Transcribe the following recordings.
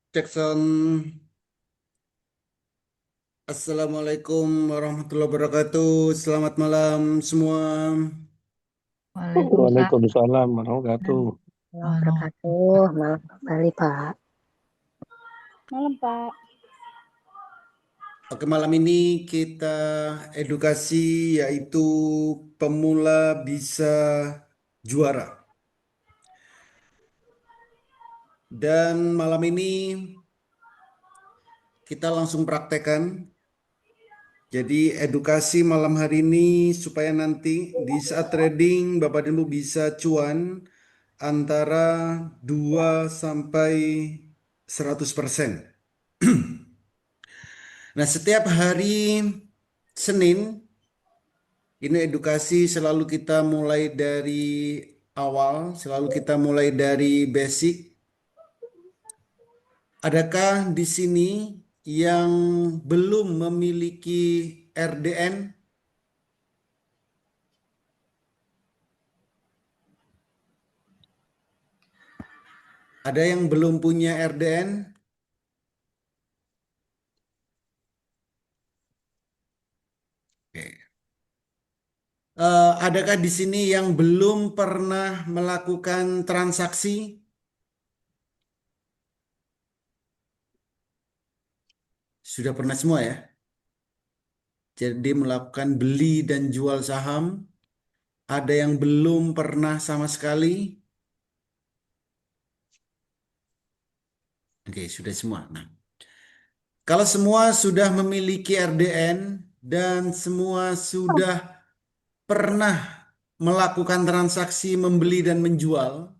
Jackson, Assalamualaikum warahmatullahi wabarakatuh. Selamat malam semua. Waalaikumsalam Waalaikumsalam warahmatullahi wabarakatuh. wabarakatuh. Malam kembali, Pak. Malam, Pak. Oke, malam ini kita edukasi yaitu pemula bisa juara. Dan malam ini kita langsung praktekkan. Jadi edukasi malam hari ini supaya nanti di saat trading Bapak dan Ibu bisa cuan antara 2 sampai 100%. Nah, setiap hari Senin ini edukasi selalu kita mulai dari awal, selalu kita mulai dari basic. Adakah di sini yang belum memiliki RDN? Ada yang belum punya RDN? Oke. Adakah di sini yang belum pernah melakukan transaksi? Sudah pernah semua ya? Jadi melakukan beli dan jual saham. Ada yang belum pernah sama sekali? Oke, sudah semua. Nah, kalau semua sudah memiliki RDN dan semua sudah pernah melakukan transaksi membeli dan menjual,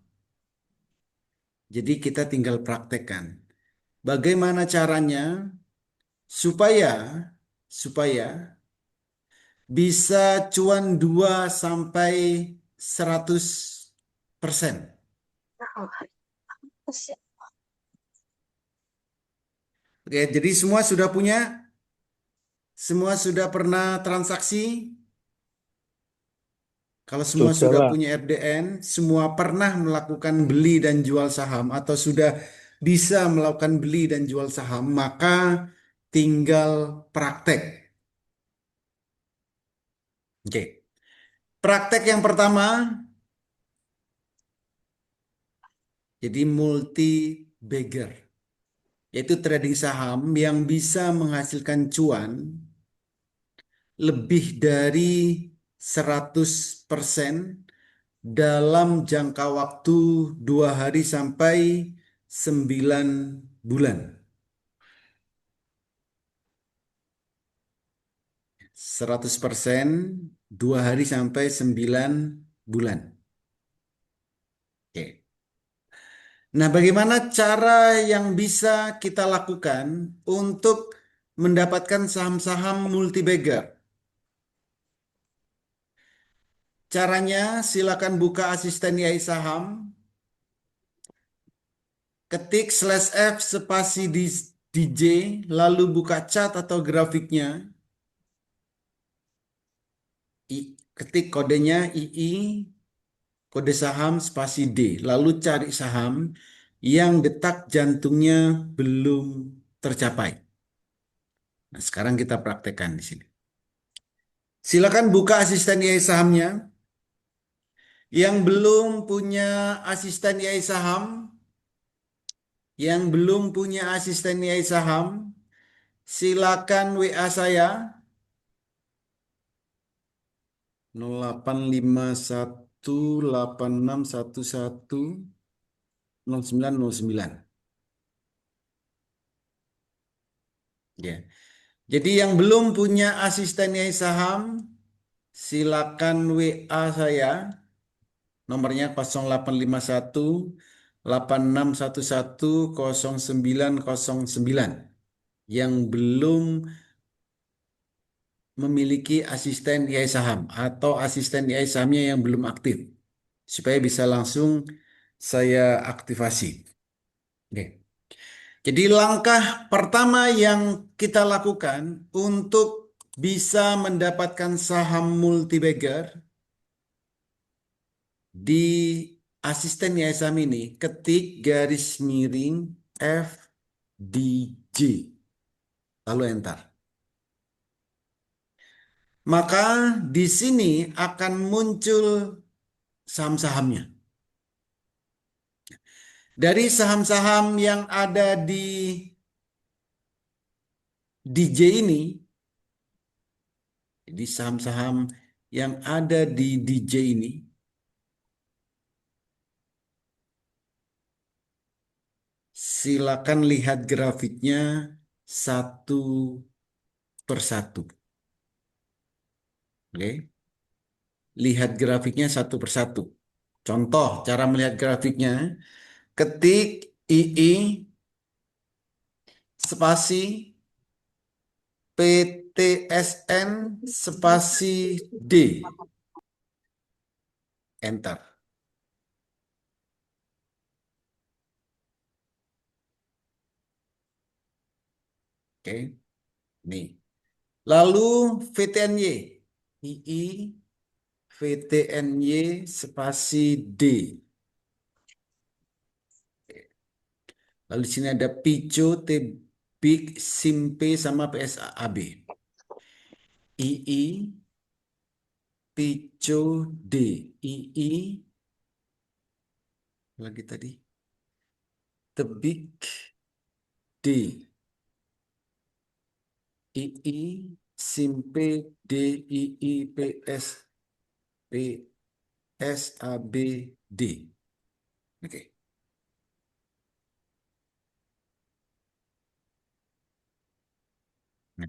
jadi kita tinggal praktekkan. Bagaimana caranya supaya supaya bisa cuan 2 sampai 100%. Oke, jadi semua sudah pernah transaksi. Kalau semua Sudah sudah lah. punya RDN, semua pernah melakukan beli dan jual saham atau sudah bisa melakukan beli dan jual saham, maka tinggal praktek. Oke. Praktek yang pertama, jadi multi bagger, yaitu trading saham yang bisa menghasilkan cuan lebih dari 100% dalam jangka waktu 2 hari sampai 9 bulan. 100% 2 hari sampai 9 bulan. Oke. Nah, bagaimana cara yang bisa kita lakukan untuk mendapatkan saham-saham multi-bagger? Caranya silakan buka asisten YI saham, ketik /F spasi DJ, lalu buka chart atau grafiknya, ketik kodenya II, kode saham spasi D, lalu cari saham yang detak jantungnya belum tercapai. Nah, sekarang kita praktekkan di sini. Silakan buka asisten YI sahamnya. Yang belum punya asisten YI saham, silakan WA saya 085186110909. Ya. Jadi yang belum punya asisten YI saham, silakan WA saya. Nomornya 085186110909. Yang belum memiliki asisten YI saham atau asisten YI sahamnya yang belum aktif, supaya bisa langsung saya aktivasi. Oke. Jadi langkah pertama yang kita lakukan untuk bisa mendapatkan saham multi-bagger, di asisten IAI saham ini, ketik garis miring FDJ, lalu enter. Maka di sini akan muncul saham-sahamnya. Dari saham-saham yang ada di DJ ini, jadi saham-saham yang ada di DJ ini, silakan lihat grafiknya satu persatu. Oke, lihat grafiknya satu persatu. Contoh cara melihat grafiknya, ketik II spasi PTSN spasi D, enter. Oke, nih. Lalu VTNY, II VTNY spasi D. Lalu di sini ada Pico, Tbik, Simpe sama PSAB. II Pico D, II lagi tadi Tebik D, II Simpe D, II PSAB D. Oke. Nah,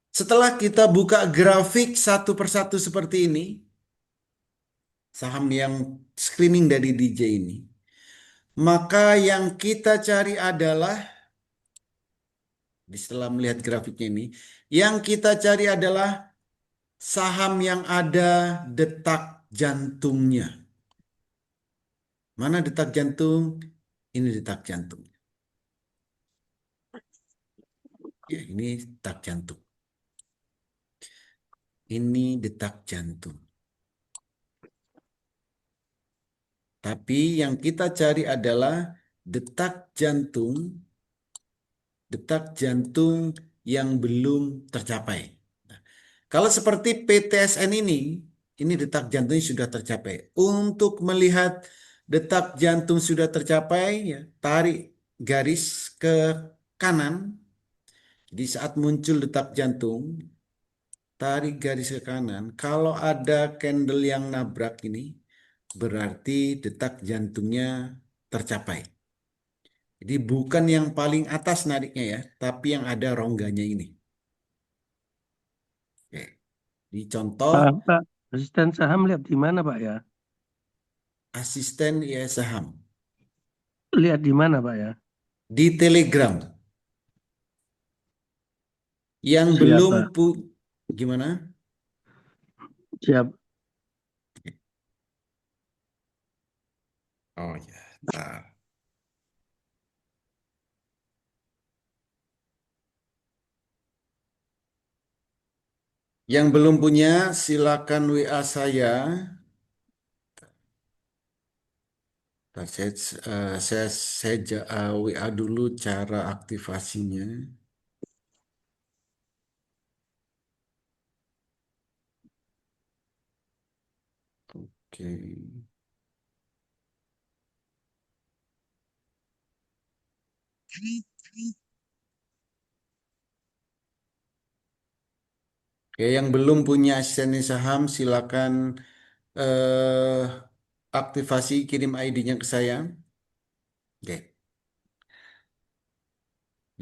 setelah kita buka grafik satu persatu seperti ini, saham yang screening dari DJ ini, maka yang kita cari adalah, setelah melihat grafiknya ini, yang kita cari adalah saham yang ada detak jantungnya. Mana detak jantung? Ini detak jantung. Ya, ini detak jantung. Ini detak jantung. Tapi yang kita cari adalah detak jantung yang belum tercapai. Nah, kalau seperti PTSN ini detak jantungnya sudah tercapai. Untuk melihat detak jantung sudah tercapai, ya, tarik garis ke kanan. Di saat muncul detak jantung, tarik garis ke kanan. Kalau ada candle yang nabrak ini, berarti detak jantungnya tercapai. Jadi bukan yang paling atas nariknya ya, tapi yang ada rongganya ini. Oke. Di contoh Pak, asisten saham lihat di mana Pak ya? asisten IAS saham Lihat di mana Pak ya? di Telegram yang belum Siapa? gimana? Siap. Oh ya, ntar. Yang belum punya silakan WA saya. Ntar saya WA dulu cara aktivasinya. Oke. Oke, yang belum punya asisten saham silakan eh, aktivasi kirim ID-nya ke saya. Oke.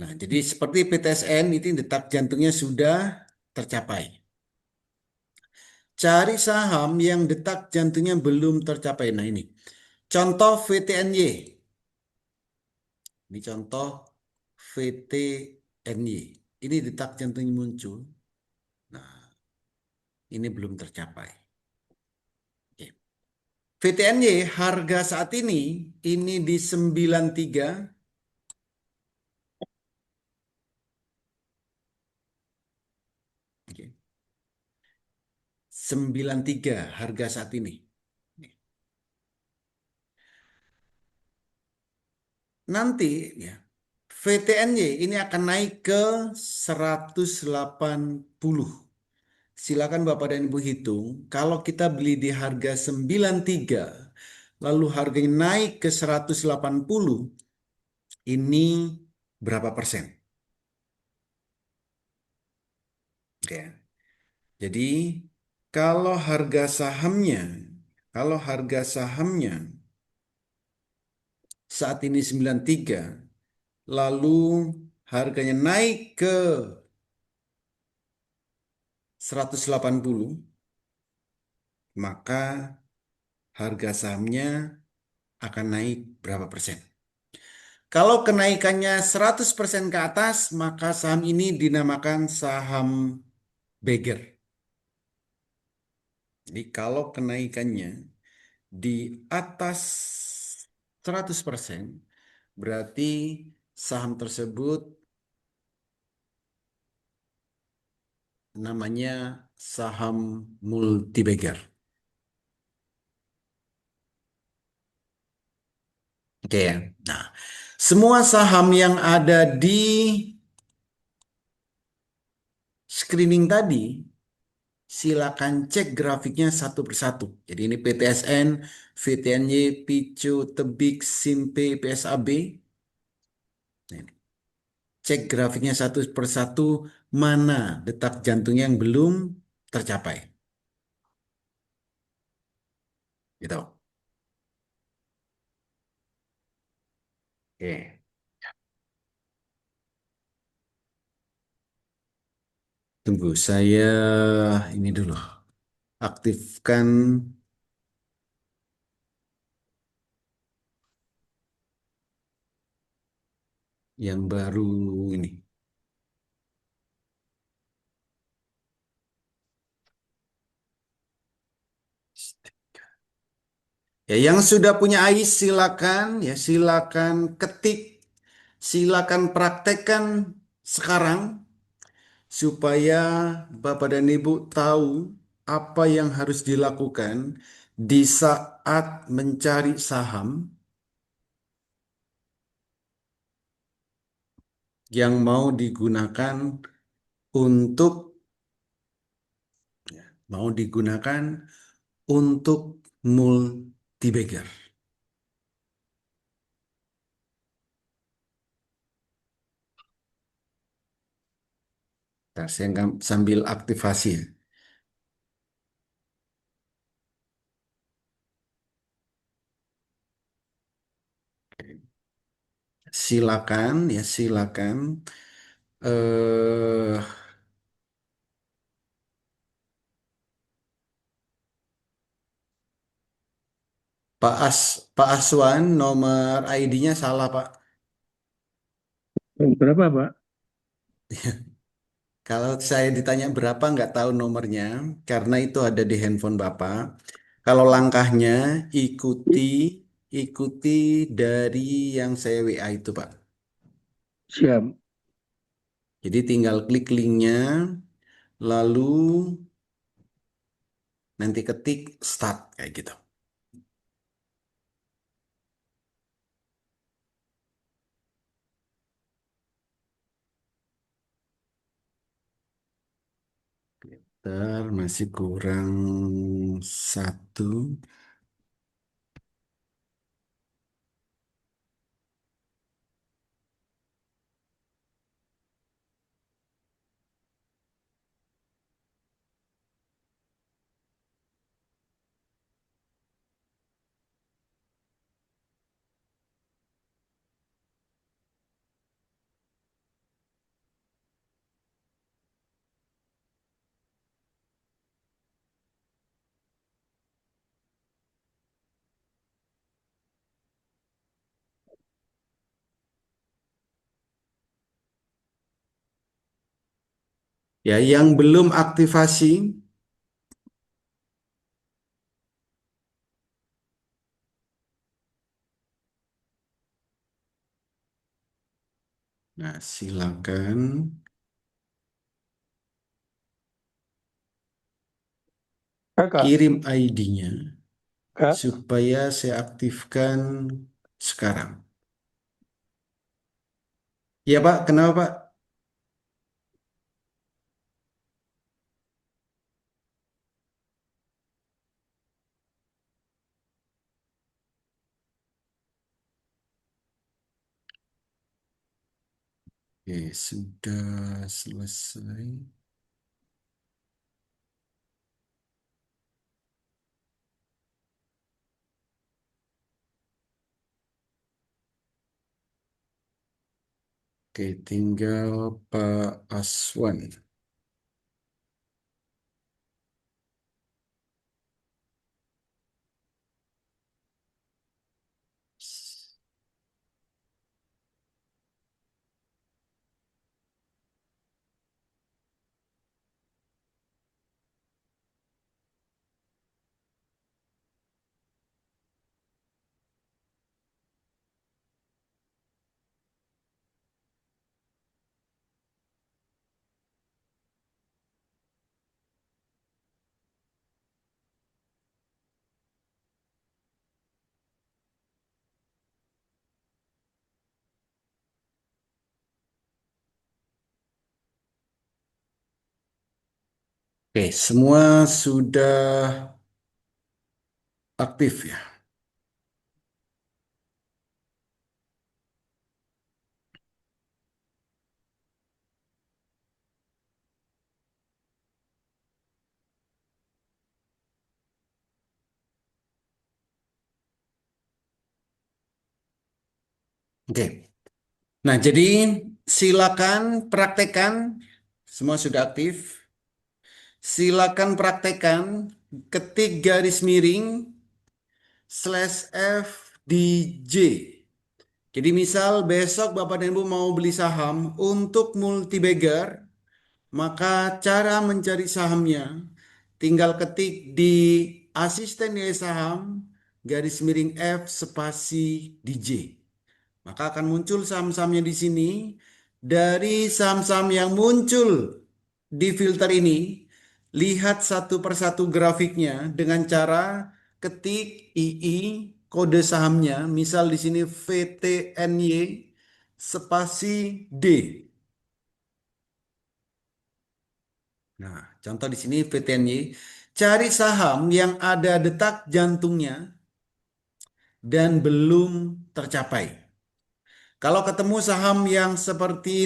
Nah, jadi seperti PTSN itu detak jantungnya sudah tercapai. Cari saham yang detak jantungnya belum tercapai. Nah, ini. Contoh VTNY. Ini contoh VTNY. Ini detak jantungnya muncul. Nah, ini belum tercapai. Oke. VTNY harga saat ini di 93. Oke. 93 harga saat ini. nanti ya VTNY ini akan naik ke 180. Silakan Bapak dan Ibu hitung, kalau kita beli di harga 93, lalu harganya naik ke 180, ini berapa persen? Oke. Jadi kalau harga sahamnya, kalau harga sahamnya saat ini 93, lalu harganya naik ke 180, maka harga sahamnya akan naik berapa persen? Kalau kenaikannya 100% ke atas, maka saham ini dinamakan saham beggar. Jadi kalau kenaikannya di atas 100%, berarti saham tersebut namanya saham multi bagger. Oke ya. Nah, semua saham yang ada di screening tadi, silakan cek grafiknya satu persatu. Jadi ini PTSN, VTNY, Picu, Tebik, Simpe, PSAB. Nah, ini. Cek grafiknya satu persatu, mana detak jantungnya yang belum tercapai. Gitu. Oke. Tunggu, saya ini dulu. Aktifkan yang baru ini. Ya, yang sudah punya AIS silakan ya silakan ketik, silakan praktekkan sekarang supaya Bapak dan Ibu tahu apa yang harus dilakukan di saat mencari saham yang mau digunakan untuk mau digunakan untuk multi bagger. Ntar saya sambil aktivasi ya. Silakan ya silakan eh Pak Aswan nomor ID-nya salah Pak. Berapa, Pak? Kalau saya ditanya berapa nggak tahu nomornya karena itu ada di handphone Bapak. Kalau langkahnya ikuti ikuti dari yang saya WA itu Pak. Siap. Jadi tinggal klik linknya lalu nanti ketik start kayak gitu. Ntar masih kurang satu. Ya, yang belum aktivasi, nah silakan Kakak, kirim ID-nya Kak, supaya saya aktifkan sekarang. Ya Pak, kenapa Pak? Oke, sudah selesai. Oke, tinggal Pak Aswan. Oke, semua sudah aktif ya. Oke. Nah, jadi silakan praktekkan. Semua sudah aktif. Silakan praktekkan, ketik garis miring slash F di J. Jadi misal besok Bapak dan Ibu mau beli saham untuk multibagger, maka cara mencari sahamnya tinggal ketik di asisten nilai saham garis miring F spasi DJ. Maka akan muncul saham-sahamnya di sini. Dari saham-saham yang muncul di filter ini, lihat satu persatu grafiknya dengan cara ketik II kode sahamnya, misal di sini VTNY spasi D. Nah, contoh di sini VTNY, cari saham yang ada detak jantungnya dan belum tercapai. Kalau ketemu saham yang seperti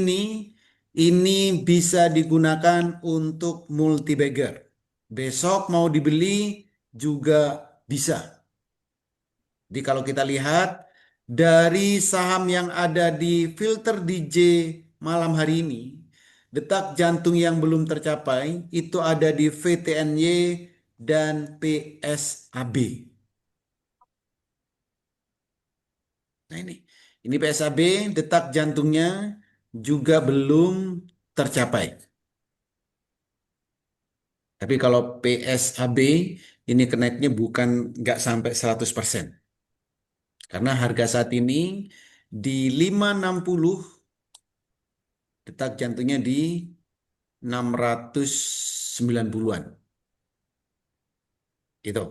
ini bisa digunakan untuk multibagger. Besok mau dibeli juga bisa. Jadi kalau kita lihat dari saham yang ada di filter DJ malam hari ini, detak jantung yang belum tercapai itu ada di VTNY dan PSAB. Nah ini PSAB, detak jantungnya juga belum tercapai. Tapi kalau PSAB ini kenaiknya bukan nggak sampai 100%. Karena harga saat ini di 560, detak jantungnya di 690-an. Gitu.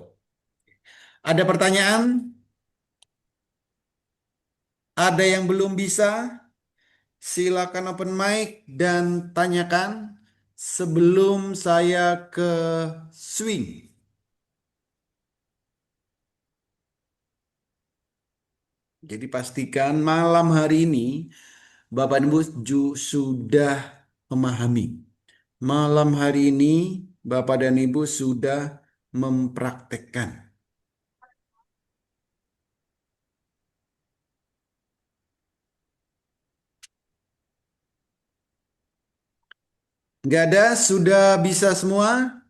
Ada pertanyaan? Ada yang belum bisa? Silakan open mic dan tanyakan sebelum saya ke swing. Jadi pastikan malam hari ini Bapak Ibu sudah memahami. Malam hari ini Bapak dan Ibu sudah mempraktekkan. Nggak ada, sudah bisa semua?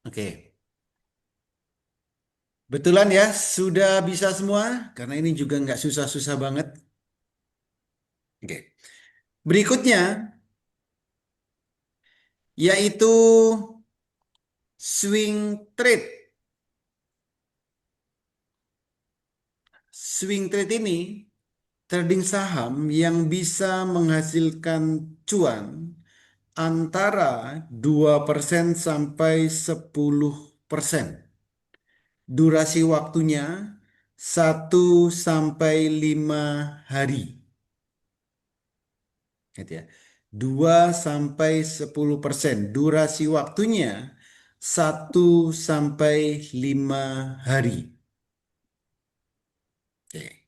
Oke. Betulan ya, sudah bisa semua? Karena ini juga nggak susah-susah banget. Oke. Berikutnya, yaitu swing trade. Swing trade ini trading saham yang bisa menghasilkan cuan antara 2% sampai 10% durasi waktunya 1 sampai 5 hari. Gitu ya. 2 sampai 10%. Durasi waktunya 1 sampai 5 hari. Oke.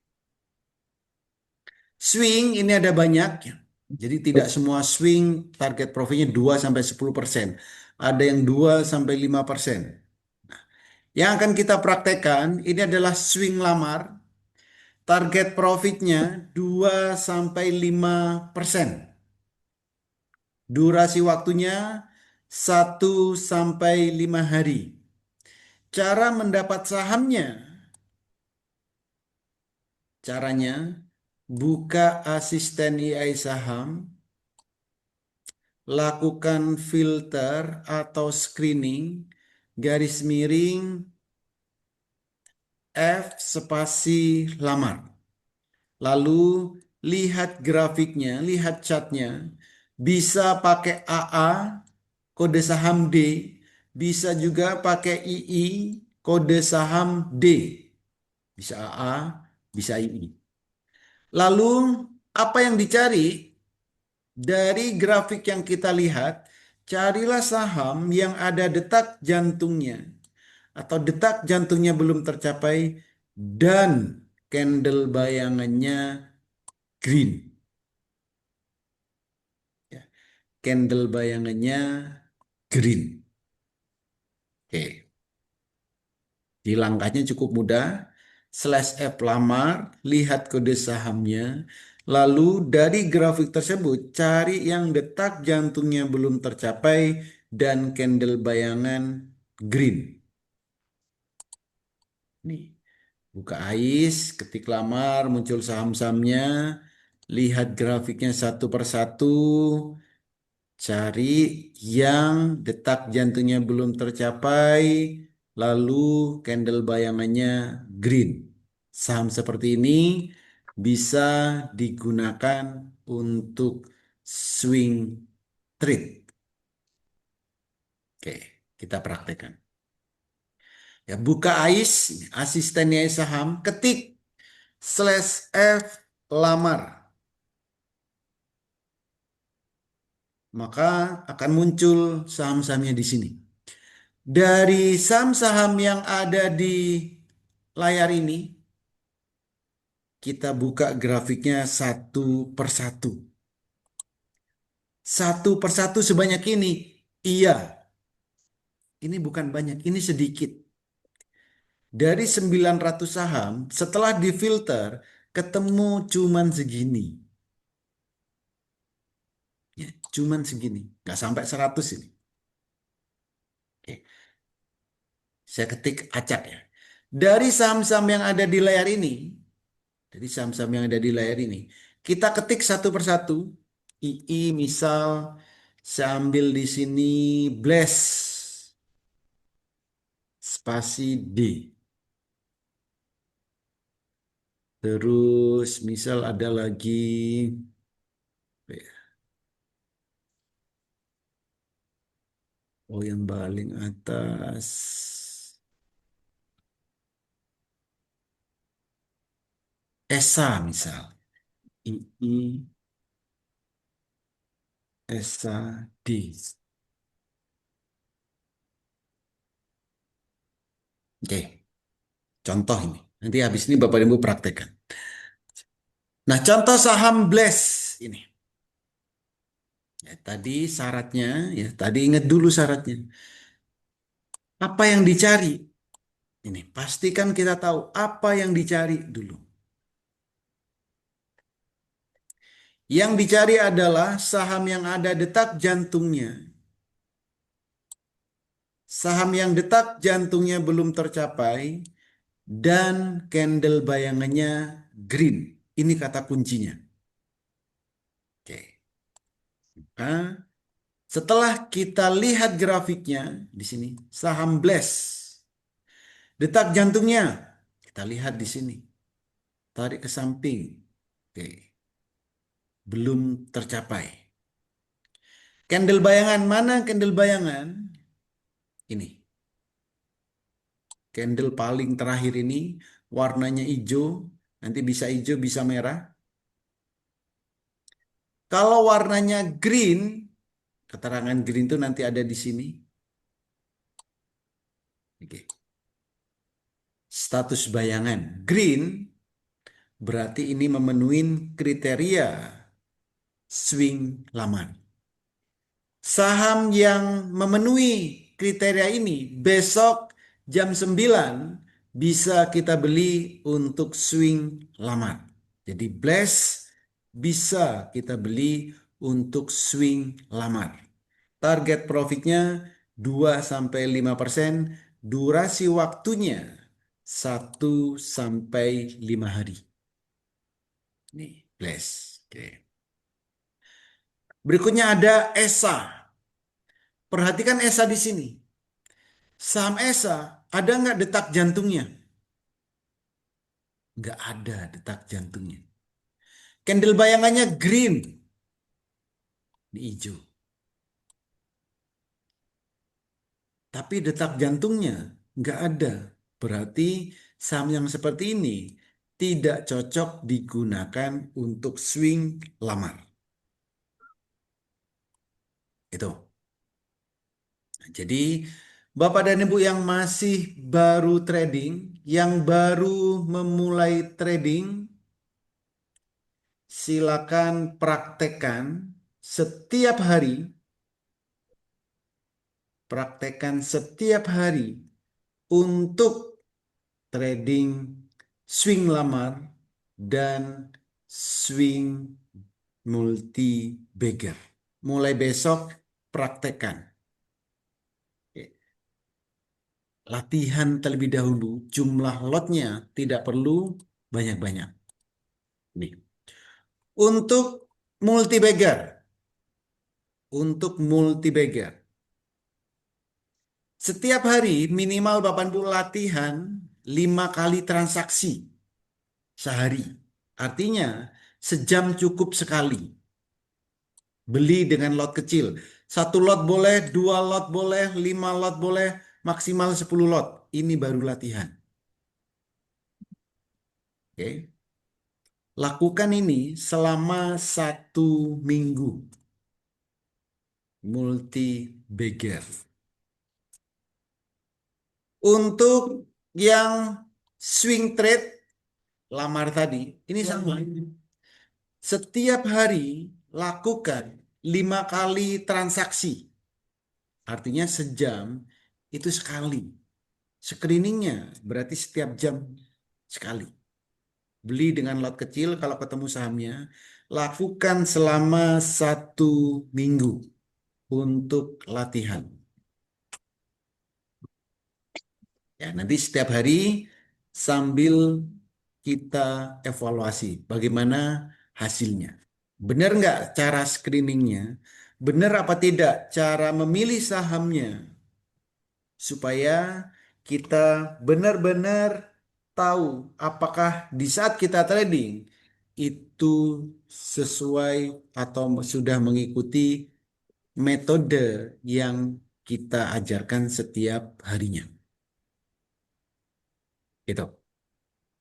Swing ini ada banyak, ya. Jadi tidak semua swing target profitnya 2 sampai 10%. Ada yang 2 sampai 5%. Yang akan kita praktekkan ini adalah swing lamar. Target profitnya 2 sampai 5%. Durasi waktunya 1 sampai 5 hari. Cara mendapat sahamnya, caranya buka asisten IAI saham, lakukan filter atau screening, garis miring, F spasi lamar. Lalu lihat grafiknya, lihat chartnya, bisa pakai AA, kode saham D, bisa juga pakai II, kode saham D. Bisa AA, bisa II. Lalu apa yang dicari? Dari grafik yang kita lihat, carilah saham yang ada detak jantungnya atau detak jantungnya belum tercapai dan candle bayangannya green. Ya, candle bayangannya green. Oke. Di langkahnya cukup mudah. Slash F lamar, lihat kode sahamnya. Lalu dari grafik tersebut cari yang detak jantungnya belum tercapai dan candle bayangan green. Nih, buka AIS, ketik lamar, muncul saham-sahamnya. Lihat grafiknya satu persatu. Cari yang detak jantungnya belum tercapai, lalu candle bayangannya green. Saham seperti ini bisa digunakan untuk swing trade. Oke, kita praktekkan. Ya, buka AIS, asistennya saham, ketik slash F lamar. Maka akan muncul saham-sahamnya di sini. Dari saham-saham yang ada di layar ini, kita buka grafiknya satu persatu. Satu persatu sebanyak ini. Iya, ini bukan banyak, ini sedikit. Dari 900 saham, setelah difilter, ketemu cuman segini. Ya, cuman segini, nggak sampai 100 ini. Oke. Saya ketik acak ya. Dari saham-saham yang ada di layar ini, dari saham-saham yang ada di layar ini, kita ketik satu persatu. II misal saya ambil di sini Bless spasi D. Terus misal ada lagi oh yang paling atas ESA misal. II ESA D. Oke, contoh ini. Nanti habis ini Bapak Ibu praktekkan. Nah, contoh saham Bless ini. Ya, tadi syaratnya, ya tadi ingat dulu syaratnya. Apa yang dicari? Ini pastikan kita tahu apa yang dicari dulu. Yang dicari adalah saham yang ada detak jantungnya. Saham yang detak jantungnya belum tercapai dan candle bayangannya green. Ini kata kuncinya. Oke. Nah, setelah kita lihat grafiknya di sini, saham Bless. Detak jantungnya kita lihat di sini. Tarik ke samping. Oke. Belum tercapai. Candle bayangan mana candle bayangan? Ini. Candle paling terakhir ini warnanya hijau, nanti bisa hijau, bisa merah. Kalau warnanya green, keterangan green itu nanti ada di sini. Oke. Status bayangan green berarti ini memenuhi kriteria swing lamar. Saham yang memenuhi kriteria ini besok jam 9 bisa kita beli untuk swing lamar. Jadi Blast bisa kita beli untuk swing lamar. Target profitnya 2-5%, durasi waktunya 1-5 hari. Ini Blast. Oke. Berikutnya ada ESA. Perhatikan ESA di sini. Saham ESA ada nggak detak jantungnya? Nggak ada detak jantungnya. Candle bayangannya green. Ini hijau. Tapi detak jantungnya nggak ada. Berarti saham yang seperti ini tidak cocok digunakan untuk swing lamar. Itu. Jadi Bapak dan Ibu yang masih baru trading, yang baru memulai trading, silakan praktekkan setiap hari, untuk trading swing lamar dan swing multi bagger. Mulai besok praktekkan. Latihan terlebih dahulu, jumlah lotnya tidak perlu banyak-banyak. Nih. Untuk multi bagger, setiap hari minimal Bapak Ibu latihan 5 kali transaksi sehari. Artinya sejam cukup sekali. Beli dengan lot kecil. 1 lot boleh, 2 lot boleh, 5 lot boleh, maksimal 10 lot. Ini baru latihan. Oke. Lakukan ini selama 1 minggu. Multi bagger. Untuk yang swing trade lamar tadi, ini sama. Setiap hari lakukan 5 kali transaksi. Artinya sejam itu sekali. Screeningnya berarti setiap jam sekali. Beli dengan lot kecil kalau ketemu sahamnya. Lakukan selama 1 minggu untuk latihan. Ya, nanti setiap hari sambil kita evaluasi bagaimana hasilnya. Benar nggak cara screeningnya? Benar apa tidak cara memilih sahamnya? Supaya kita benar-benar tahu apakah di saat kita trading itu sesuai atau sudah mengikuti metode yang kita ajarkan setiap harinya. Itu.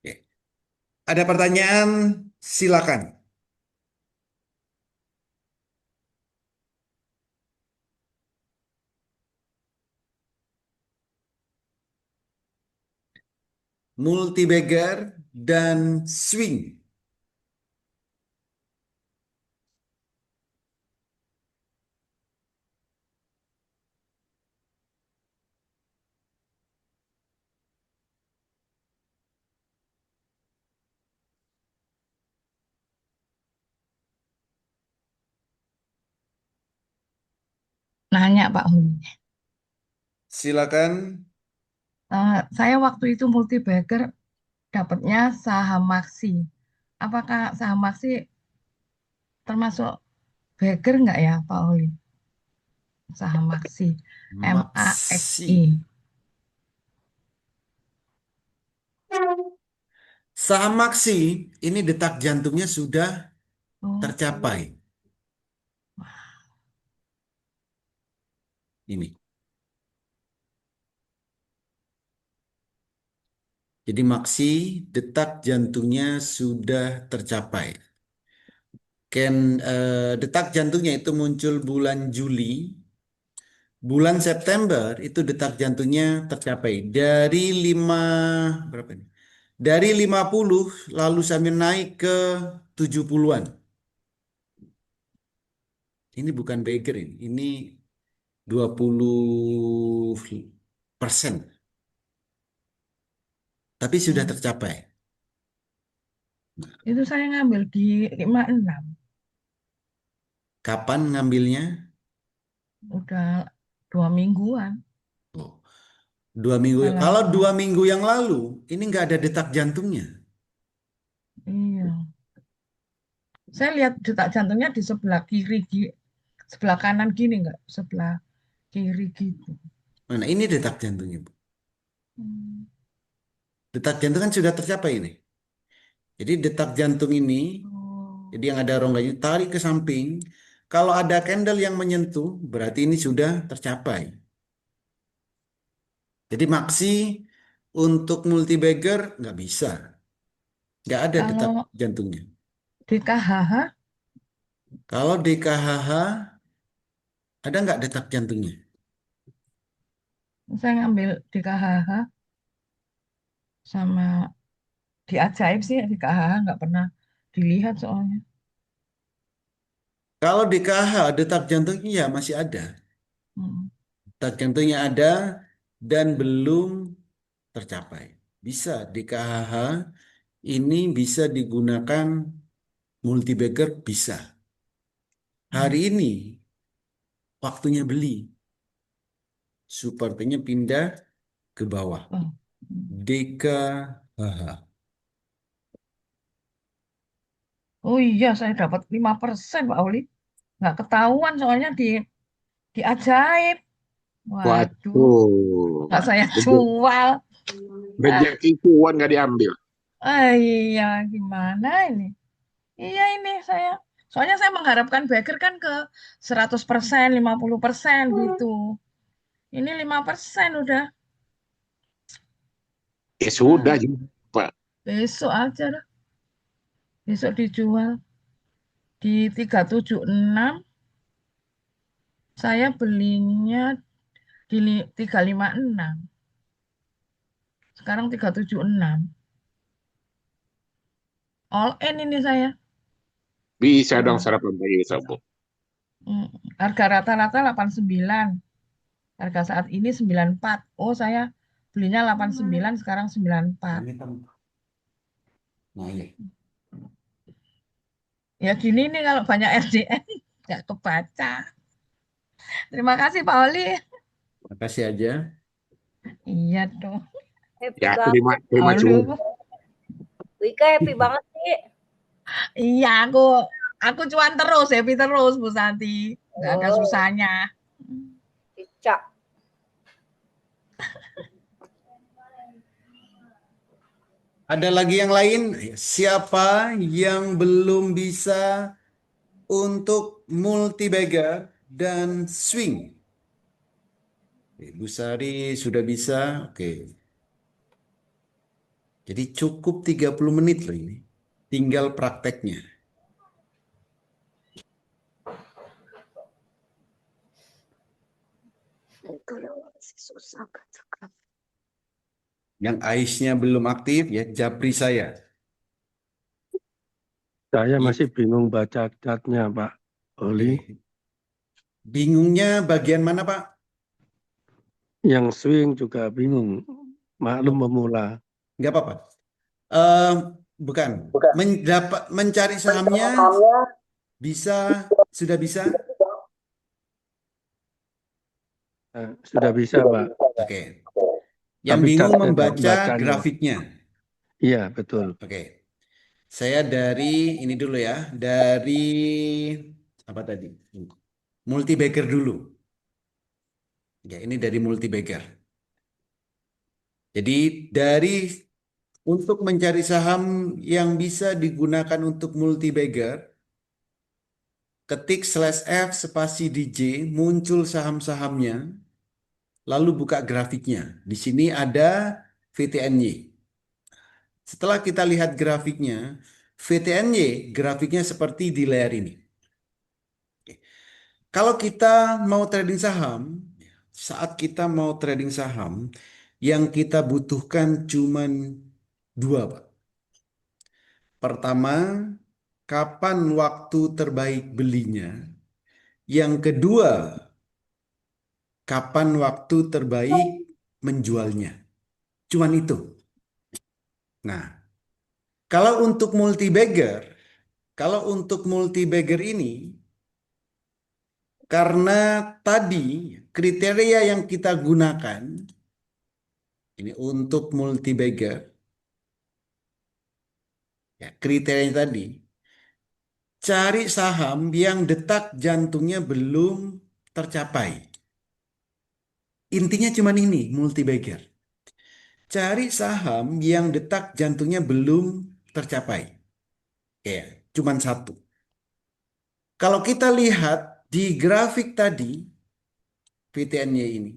Oke. Ada pertanyaan? Silakan. Multi bagger dan swing. Nanya Pak Huni. Silakan. Saya waktu itu multi bagger dapatnya saham Maksi. Apakah saham Maksi termasuk bagger nggak ya Pak Huli? Saham Maksi. Maksi. MAXI. Saham Maksi ini detak jantungnya sudah Oh, tercapai. Ini. Jadi maksi detak jantungnya sudah tercapai. Detak jantungnya itu muncul bulan Juli. Bulan September itu detak jantungnya tercapai dari 5 berapa ini? Dari 50 lalu sambil naik ke 70-an. Ini bukan Beger ini. Ini 20%. Tapi sudah Hmm. tercapai. Itu saya ngambil di 56. Kapan ngambilnya? Udah 2 mingguan. Oh, 2 minggu. Kalau Kalau 2 minggu yang lalu, ini nggak ada detak jantungnya. iya, saya lihat detak jantungnya di sebelah kiri, sebelah kanan gini nggak, sebelah kiri gitu. Mana ini detak jantungnya, Bu? Hmm. Detak jantung kan sudah tercapai ini. Jadi detak jantung ini, Oh, jadi yang ada rongganya, tarik ke samping. Kalau ada candle yang menyentuh, berarti ini sudah tercapai. Jadi maksi untuk multibagger nggak bisa. Nggak ada detak kalau jantungnya. di KHH Kalau DKHH, ada nggak detak jantungnya? saya ngambil di KHH sama di ajaib sih, di KHH nggak pernah dilihat soalnya. Kalau DKH, detak jantungnya ya masih ada. Hmm. Detak jantungnya ada dan belum tercapai. Bisa DKHH ini bisa digunakan multibagger bisa. Hmm. Hari ini waktunya beli. Sepertinya pindah ke bawah. Oh. Hmm. DKHH. Oh iya, saya dapat 5% Pak Oli. Nggak ketahuan soalnya di ajaib. Waduh, Waduh, nggak saya Rejek- jual. Ah, rejeki cuan nggak diambil. iya, gimana ini? Iya ini saya. Soalnya saya mengharapkan Baker kan ke 100%, 50% gitu. Ini 5% udah. Ya Ah, sudah juga. besok aja dah. Besok dijual di 376. Saya belinya di 356. Sekarang 376. All in ini saya. Bisa dong Wah. sarapan pagi sama. Mm, Harga rata-rata 89. Harga saat ini 94. Oh, saya belinya 89, sekarang 94. Ini kan, nah iya. Ya gini nih kalau banyak SDN nggak kebaca. Terima kasih Pak Oli. Makasih aja. Iya dong. Happy Ya banget. terima cuan. Aduh. Wika happy banget sih. Iya aku cuan terus, happy terus Bu Santi. Nggak ada Oh, susahnya. cicak. Ada lagi yang lain? Siapa yang belum bisa untuk multibagger dan swing? Oke, Bu Sari sudah bisa. Oke. Jadi cukup 30 menit loh ini. Tinggal prakteknya. Itu yang masih susah katakan. Yang AIS-nya belum aktif ya, japri saya. Saya masih bingung baca catnya, Pak Oli. Oke. Bingungnya bagian mana, Pak? Yang swing juga bingung. Maklum Oh, pemula. nggak apa-apa. Em, bukan. Mencari sahamnya bisa, sudah bisa? Sudah bisa, Pak. Oke. Yang Tapi bingung catnya membaca bacanya. grafiknya. Iya, betul. Oke. Saya dari ini dulu ya. Dari apa tadi? Multibagger dulu. Ya, ini dari multibagger. Jadi dari untuk mencari saham yang bisa digunakan untuk multibagger, ketik /F spasi DJ, muncul saham-sahamnya, lalu buka grafiknya. Di sini ada VTNY. Setelah kita lihat grafiknya, VTNY grafiknya seperti di layar ini. Oke. Kalau kita mau trading saham, saat kita mau trading saham, yang kita butuhkan cuman dua, Pak. Pertama, kapan waktu terbaik belinya? Yang kedua, kapan waktu terbaik menjualnya? Cuman itu. Nah, kalau untuk multi bagger ini, karena tadi kriteria yang kita gunakan ini untuk multi bagger, ya, kriterianya tadi cari saham yang detak jantungnya belum tercapai. Intinya cuma ini, multi bagger. Cari saham yang detak jantungnya belum tercapai. Ya, cuman satu. Kalau kita lihat di grafik tadi, VTN-nya ini,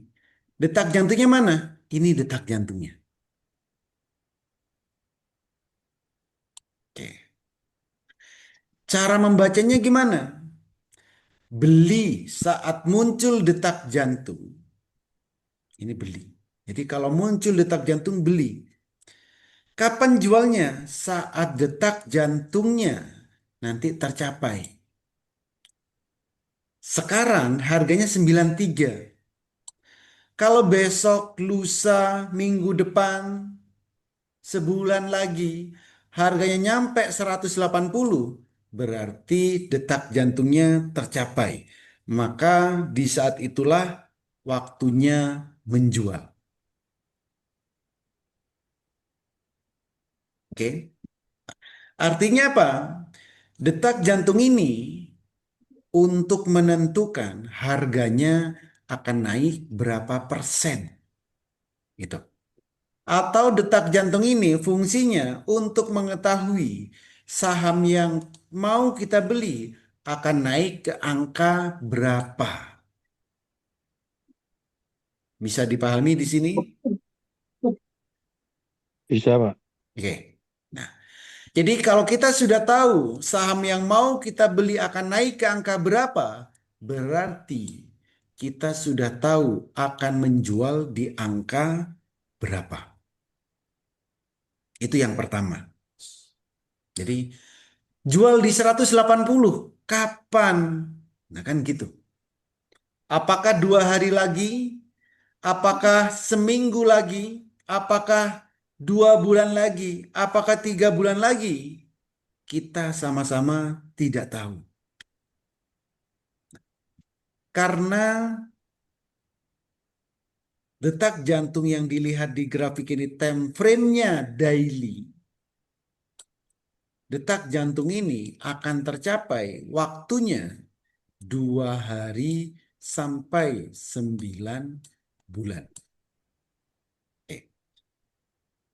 detak jantungnya mana? Ini detak jantungnya. Oke. Cara membacanya gimana? Beli saat muncul detak jantung. Ini beli. Jadi kalau muncul detak jantung, beli. Kapan jualnya? Saat detak jantungnya nanti tercapai. Sekarang harganya 93. Kalau besok, lusa, minggu depan, sebulan lagi, harganya nyampe 180, berarti detak jantungnya tercapai. Maka di saat itulah waktunya menjual. Oke. Artinya apa? Detak jantung ini untuk menentukan harganya akan naik berapa persen. Gitu. Atau detak jantung ini fungsinya untuk mengetahui saham yang mau kita beli akan naik ke angka berapa. Bisa dipahami di sini? Bisa, Pak. Oke. Nah, jadi kalau kita sudah tahu saham yang mau kita beli akan naik ke angka berapa, berarti kita sudah tahu akan menjual di angka berapa. Itu yang pertama. Jadi jual di 180, kapan? Nah kan gitu. Apakah 2 hari lagi? Apakah seminggu lagi? Apakah 2 bulan lagi? Apakah 3 bulan lagi? Kita sama-sama tidak tahu. Karena detak jantung yang dilihat di grafik ini time frame-nya daily. Detak jantung ini akan tercapai waktunya 2 hari sampai 9 bulan.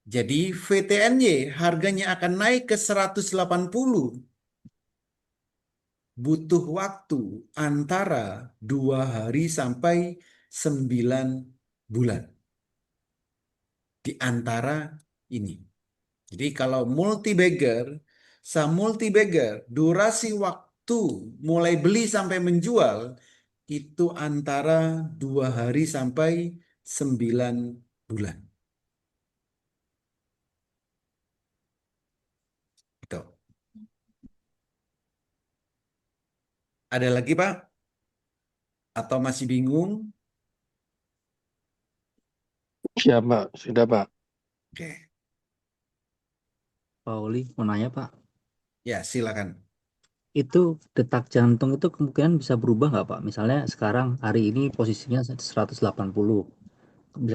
Jadi VTNY harganya akan naik ke 180. Butuh waktu antara 2 hari sampai 9 bulan. Di antara ini. Jadi kalau multi-bagger, durasi waktu mulai beli sampai menjual itu antara 2 hari sampai 9 bulan. Itu. Ada lagi, Pak? Atau masih bingung? Siap, Pak. Sudah, Pak. Oke. Pak Oli, mau nanya Pak, Ya, silakan. itu detak jantung itu kemungkinan bisa berubah nggak Pak? Misalnya sekarang hari ini posisinya 180,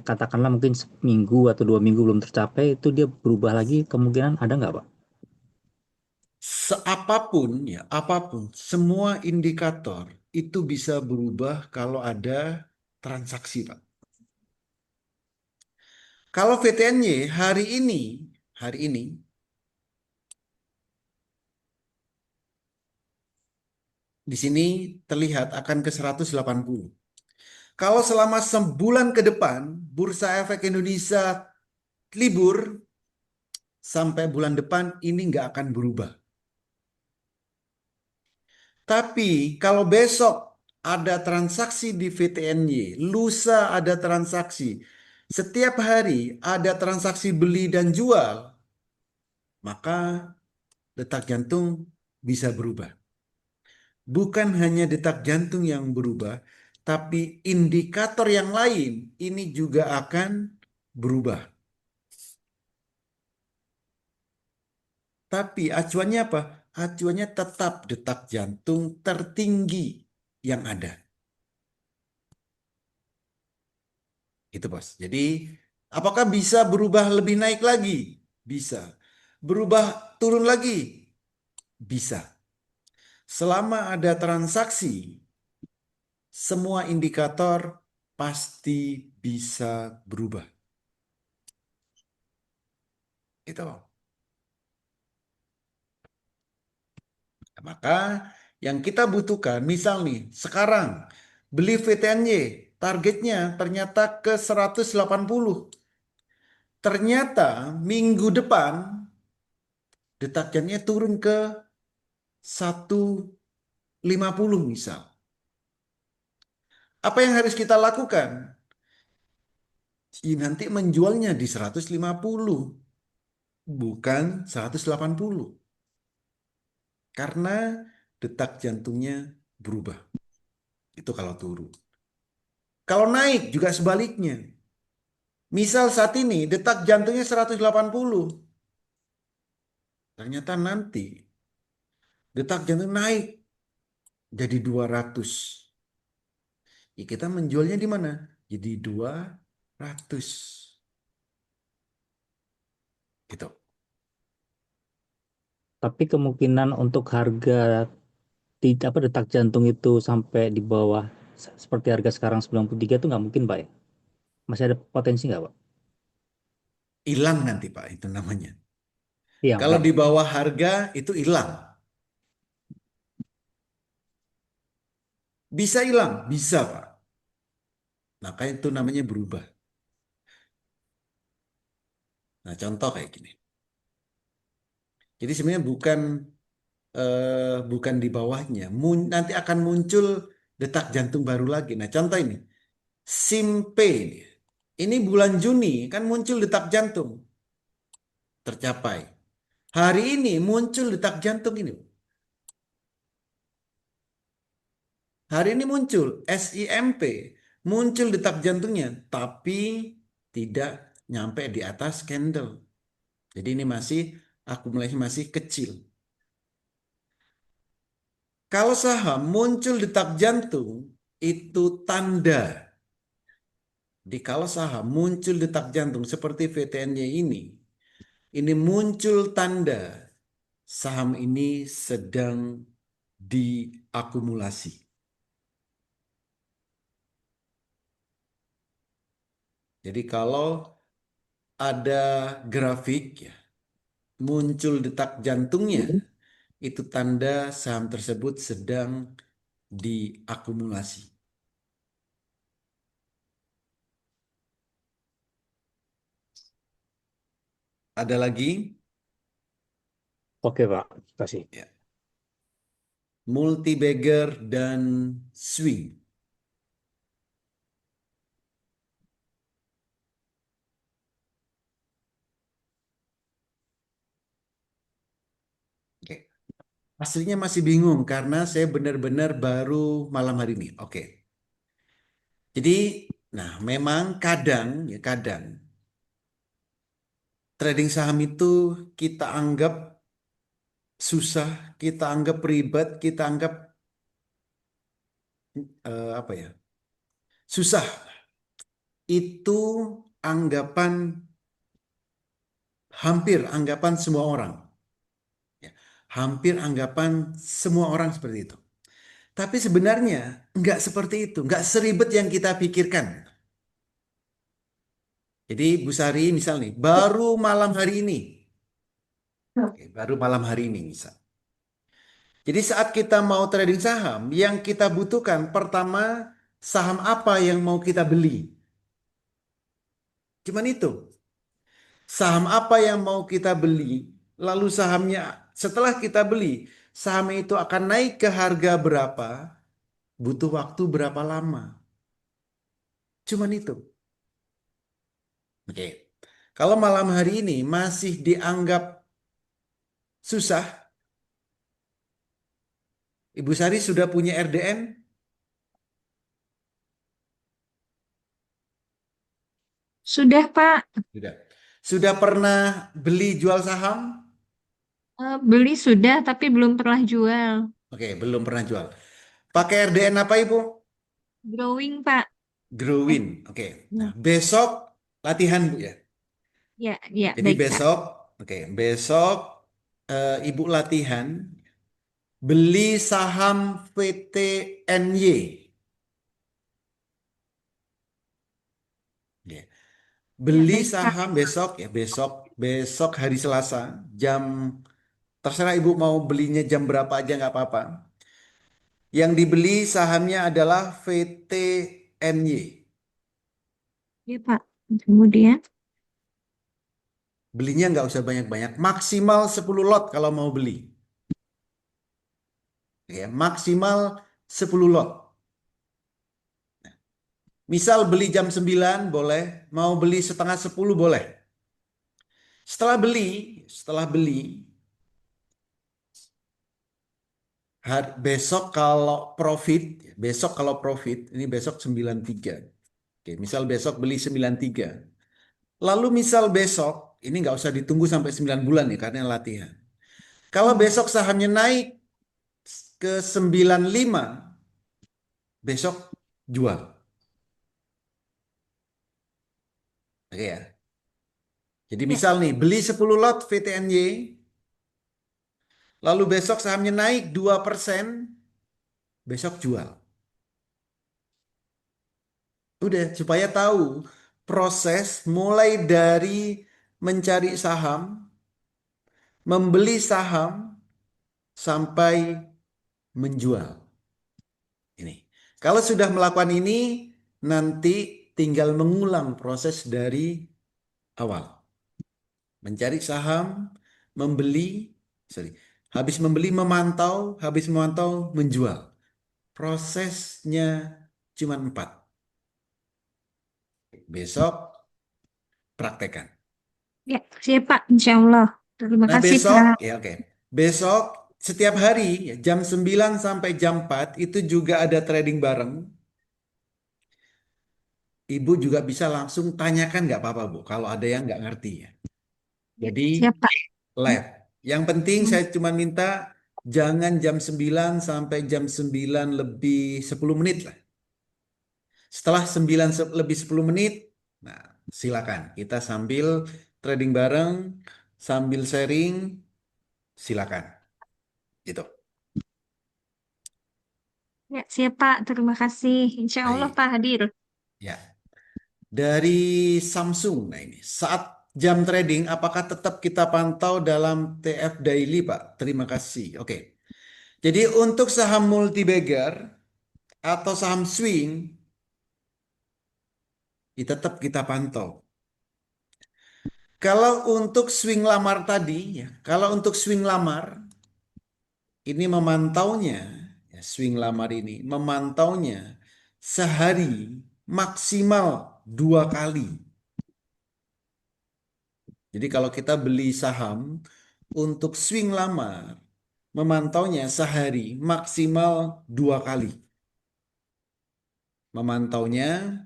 katakanlah mungkin seminggu atau 2 minggu belum tercapai, itu dia berubah lagi, kemungkinan ada nggak Pak? Seapapun ya, apapun, semua indikator itu bisa berubah kalau ada transaksi, Pak. Kalau VTNY hari ini di sini terlihat akan ke 180. Kalau selama sebulan ke depan Bursa Efek Indonesia libur, sampai bulan depan ini nggak akan berubah. Tapi kalau besok ada transaksi di VTNY, lusa ada transaksi, setiap hari ada transaksi beli dan jual, maka detak jantung bisa berubah. Bukan hanya detak jantung yang berubah, tapi indikator yang lain ini juga akan berubah. Tapi acuannya apa? Acuannya tetap detak jantung tertinggi yang ada. Itu bos. Jadi apakah bisa berubah lebih naik lagi? Bisa. Berubah turun lagi? Bisa. Selama ada transaksi, semua indikator pasti bisa berubah. Itu. Maka yang kita butuhkan, misal nih, sekarang beli VTNY, targetnya ternyata ke 180. Ternyata minggu depan detak jantungnya turun ke 150 misal. Apa yang harus kita lakukan? Nanti menjualnya di 150, bukan 180. Karena detak jantungnya berubah. Itu kalau turun. Kalau naik juga sebaliknya. Misal saat ini detak jantungnya 180. Ternyata nanti detak jantung naik jadi 200. Ya, kita menjualnya di mana? Jadi 200. Gitu. Tapi kemungkinan untuk harga tidak apa detak jantung itu sampai di bawah seperti harga sekarang 93 itu nggak mungkin, Pak ya? Masih ada potensi nggak, Pak? Hilang nanti Pak itu namanya. Iya, Kalau Pak. di bawah harga itu hilang. Bisa hilang? Bisa Pak. Maka itu namanya berubah. Nah contoh kayak gini. Jadi sebenarnya bukan di bawahnya. Nanti akan muncul detak jantung baru lagi. Nah contoh ini. SIMP. Ini bulan Juni kan muncul detak jantung. Tercapai. Hari ini muncul detak jantung ini. Hari ini muncul SIMP. Muncul detak jantungnya. Tapi tidak nyampe di atas candle. Jadi ini masih akumulasi masih kecil. Kalau saham muncul detak jantung itu tanda. Jadi kalau saham muncul detak jantung seperti VTN-nya ini muncul tanda saham ini sedang diakumulasi. Jadi kalau ada grafik ya, muncul detak jantungnya, itu tanda saham tersebut sedang diakumulasi. Ada lagi? Oke, Pak. Kasih. Ya. Multi bagger dan swing. Oke. Aslinya masih bingung karena saya benar-benar baru malam hari ini. Oke. Jadi, nah memang kadang trading saham itu kita anggap susah, kita anggap ribet, kita anggap apa ya? Susah. Itu anggapan hampir anggapan semua orang. Ya, hampir anggapan semua orang seperti itu. Tapi sebenarnya nggak seperti itu, nggak seribet yang kita pikirkan. Jadi Bu Sari misal nih, baru malam hari ini. Oke, baru malam hari ini misal. Jadi saat kita mau trading saham, yang kita butuhkan pertama saham apa yang mau kita beli. Cuman itu. Saham apa yang mau kita beli, lalu sahamnya setelah kita beli, saham itu akan naik ke harga berapa, butuh waktu berapa lama. Cuman itu. Oke. Kalau malam hari ini masih dianggap susah, Ibu Sari sudah punya RDN? Sudah, Pak. Sudah. Sudah pernah beli jual saham? Beli sudah, tapi belum pernah jual. Oke, belum pernah jual. Pakai RDN apa Ibu? Growing, Pak. Growin. Oke. Nah, Ya, besok latihan Bu ya. ya, ya, Jadi baik, Pak. besok, oke, besok Ibu latihan beli saham VTNY. Ya. Ya, Beli baik, Pak. saham besok ya, besok hari Selasa jam terserah Ibu mau belinya jam berapa aja nggak apa-apa. Yang dibeli sahamnya adalah VTNY. Ya, Pak. Kemudian, Belinya nggak usah banyak-banyak, maksimal 10 lot kalau mau beli. Ya, maksimal 10 lot. Misal beli jam 9 boleh, mau beli setengah 10 boleh. Setelah beli, besok kalau profit, ini besok 93. Oke, misal besok beli 93. Lalu misal besok, ini nggak usah ditunggu sampai 9 bulan ya karena latihan. Kalau besok sahamnya naik ke 95, besok jual. Oke ya. Jadi ya, misal nih, beli 10 lot VTNY, lalu besok sahamnya naik 2%, besok jual. Udah, supaya tahu proses mulai dari mencari saham, membeli saham, sampai menjual. Ini. Kalau sudah melakukan ini, nanti tinggal mengulang proses dari awal. Mencari saham, membeli, sorry, habis membeli memantau, habis memantau menjual. Prosesnya cuma 4. Besok praktekkan. ya, siap, Pak. Insya Allah. Terima Nah kasih, besok, Pak. ya oke. Besok setiap hari ya, jam 9 sampai jam 4 itu juga ada trading bareng. Ibu juga bisa langsung tanyakan nggak apa-apa Bu, kalau ada yang nggak ngerti ya. Ya, Jadi siap, Pak. live. Yang penting Hmm. saya cuma minta jangan jam 9 sampai jam 9 lebih 10 menit lah. Setelah 9 lebih 10 menit, nah silakan kita sambil trading bareng, sambil sharing, silakan. Gitu. Ya, siap, Pak. Terima kasih. Insya Allah, Baik. Pak, hadir. Ya. Dari Samsung, nah ini saat jam trading, apakah tetap kita pantau dalam TF Daily, Pak? Terima kasih. Oke. Jadi untuk saham multi-bagger atau saham swing, tetap kita pantau. Kalau untuk swing lamar tadi, ya, kalau untuk swing lamar, ini memantaunya, ya, swing lamar ini memantaunya sehari maksimal 2 kali. Jadi kalau kita beli saham untuk swing lamar, memantaunya sehari maksimal 2 kali. Memantaunya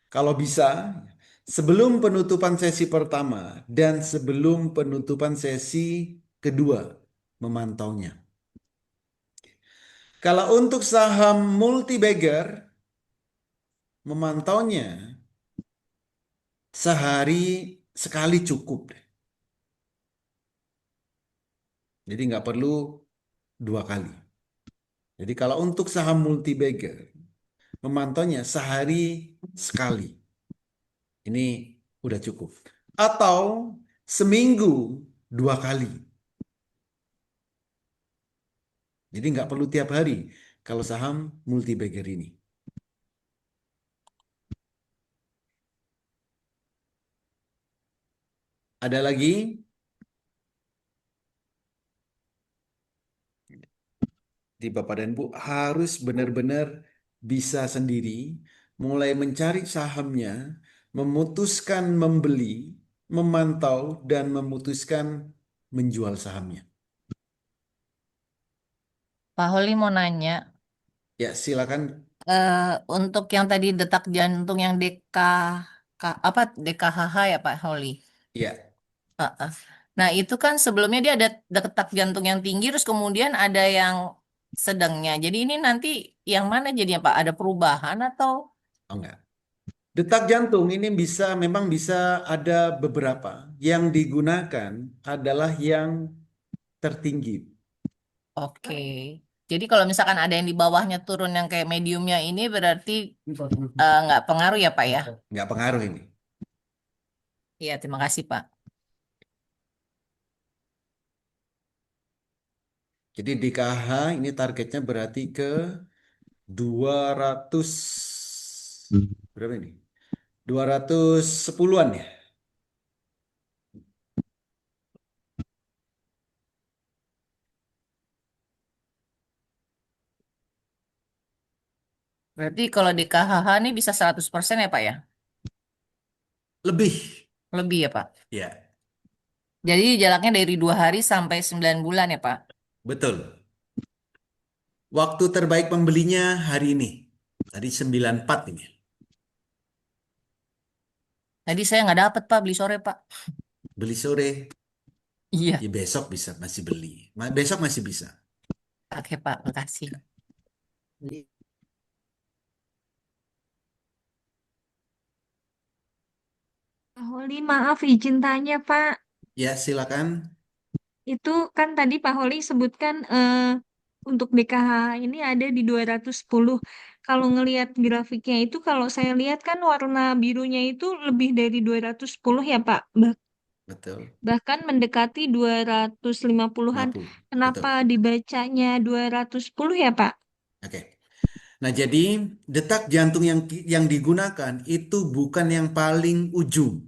kalau bisa sebelum penutupan sesi pertama dan sebelum penutupan sesi kedua memantaunya. Kalau untuk saham multi-bagger memantaunya sehari sekali cukup. Jadi nggak perlu 2 kali. Jadi kalau untuk saham multi-bagger memantaunya sehari sekali. Ini udah cukup. Atau seminggu 2 kali. Jadi nggak perlu tiap hari kalau saham multi-bagger ini. Ada lagi? Di Bapak dan Bu harus benar-benar bisa sendiri, mulai mencari sahamnya, memutuskan membeli, memantau, dan memutuskan menjual sahamnya. Pak Holi mau nanya, Ya, silakan. untuk yang tadi detak jantung yang apa DKHH ya Pak Holi? Ya, Heeh. Nah itu kan sebelumnya dia ada detak jantung yang tinggi, terus kemudian ada yang sedangnya. Jadi ini nanti yang mana jadinya Pak? Ada perubahan atau? oh enggak. Detak jantung ini memang bisa ada beberapa. Yang digunakan adalah yang tertinggi. Oke. Jadi kalau misalkan ada yang di bawahnya turun yang kayak mediumnya ini berarti nggak pengaruh ya Pak ya? Nggak pengaruh ini. Iya, terima kasih Pak. Jadi DKH ini targetnya berarti ke 200 berapa ini? 210-an ya. Berarti kalau di KHH ini bisa 100% ya Pak ya? Lebih. Lebih ya Pak? Ya, Jadi jaraknya dari 2 hari sampai 9 bulan ya Pak? betul. Waktu terbaik pembelinya hari ini. Tadi 94 ini. Tadi saya nggak dapet Pak, beli sore Pak. Beli sore, Iya. ya besok bisa masih beli. Besok masih bisa. Oke Pak, makasih. Pak Holi, maaf izin tanya, Pak. Ya, silakan. Itu kan tadi Pak Holi sebutkan untuk DKH ini ada di 210. Kalau ngelihat grafiknya itu, kalau saya lihat kan warna birunya itu lebih dari 210 ya Pak. Betul. Bahkan mendekati 250-an. 50. Betul. Kenapa dibacanya 210 ya Pak? Oke. Nah, jadi detak jantung yang digunakan itu bukan yang paling ujung.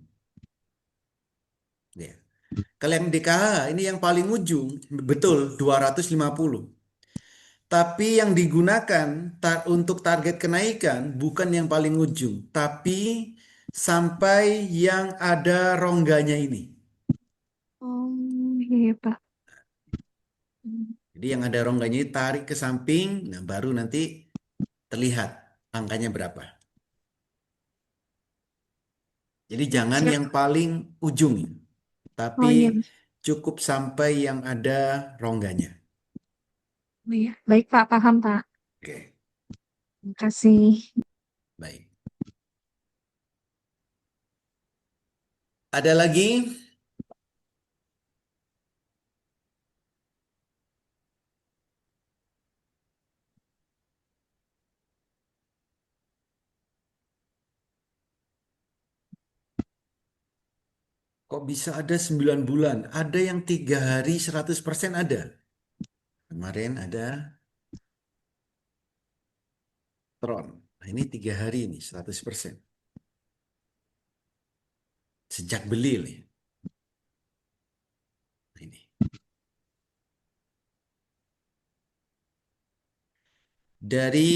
Ya. Kalau yang DKH ini yang paling ujung, betul 250. Tapi yang digunakan untuk target kenaikan bukan yang paling ujung, tapi sampai yang ada rongganya ini. Oh, iya Pak. Jadi yang ada rongganya ini tarik ke samping, nah baru nanti terlihat angkanya berapa. Jadi jangan Siap. yang paling ujung, tapi Oh iya. cukup sampai yang ada rongganya. Oh, iya. Baik Pak, paham Pak. Oke, Terima kasih. baik. Ada lagi? Kok bisa ada 9 bulan? Ada yang 3 hari 100% ada. Kemarin ada Tron. Nah ini 3 hari ini 100%. Sejak beli nih. Nah, ini. Dari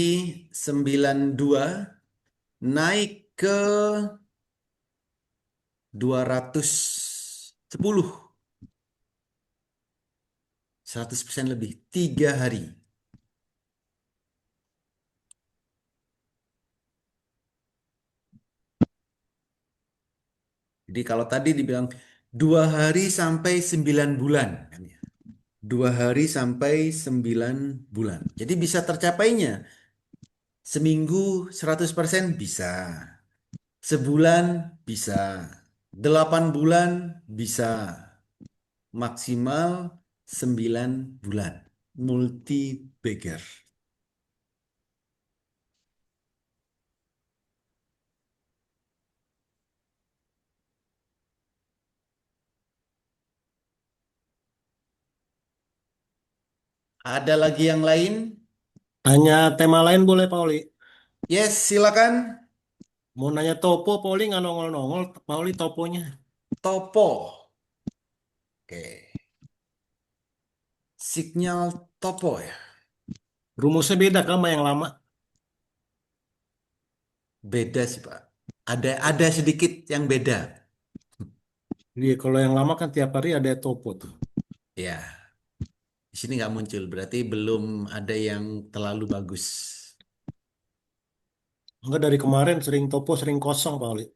92 naik ke 210. 100% lebih. 3 hari. Jadi kalau tadi dibilang 2 hari sampai 9 bulan. 2 hari sampai 9 bulan. Jadi bisa tercapainya. Seminggu 100% bisa. Sebulan bisa. 8 bulan bisa. Maksimal 9 bulan. Multi bagger. Ada lagi yang lain? Hanya tema lain boleh, Pauli? Yes, silakan. Mau nanya topo, Pauli nggak nongol-nongol. Pauli toponya. Topo. Oke. Signal topo ya. Rumusnya beda sama yang lama. Beda sih, Pak. Ada sedikit yang beda. Jadi kalau yang lama kan tiap hari ada topo tuh. Ya, di sini nggak muncul. Berarti belum ada yang terlalu bagus. Enggak, dari kemarin sering topo, sering kosong Pak Oli.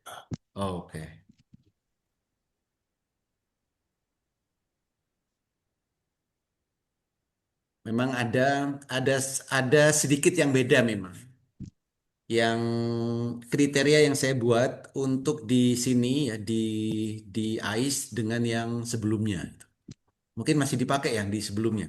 Oke. Memang ada sedikit yang beda memang. Yang kriteria yang saya buat untuk di sini ya di AIS dengan yang sebelumnya. Mungkin masih dipakai yang di sebelumnya.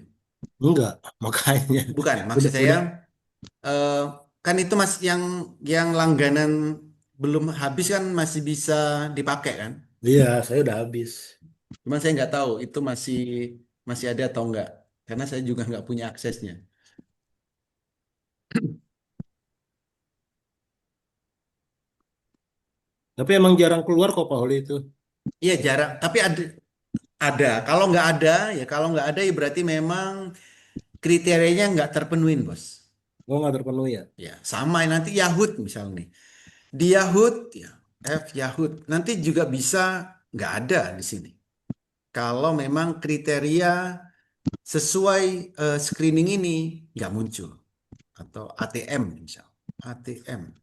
Enggak, makanya. Bukan, maksud saya Udah. eh, kan itu mas yang langganan belum habis kan masih bisa dipakai kan? Iya, saya udah habis. Cuman saya nggak tahu itu masih ada atau enggak, karena saya juga nggak punya aksesnya. Tapi emang jarang keluar kok Pak Oli itu. Iya jarang, tapi ada. Kalau nggak ada ya berarti memang kriterianya nggak terpenuhi, bos. Oh, nggak terpenuhi ya? Ya sama nanti Yahoo misalnya nih. Di Yahoo ya Yahoo nanti juga bisa nggak ada di sini. Kalau memang kriteria sesuai screening ini nggak muncul atau ATM misal ATM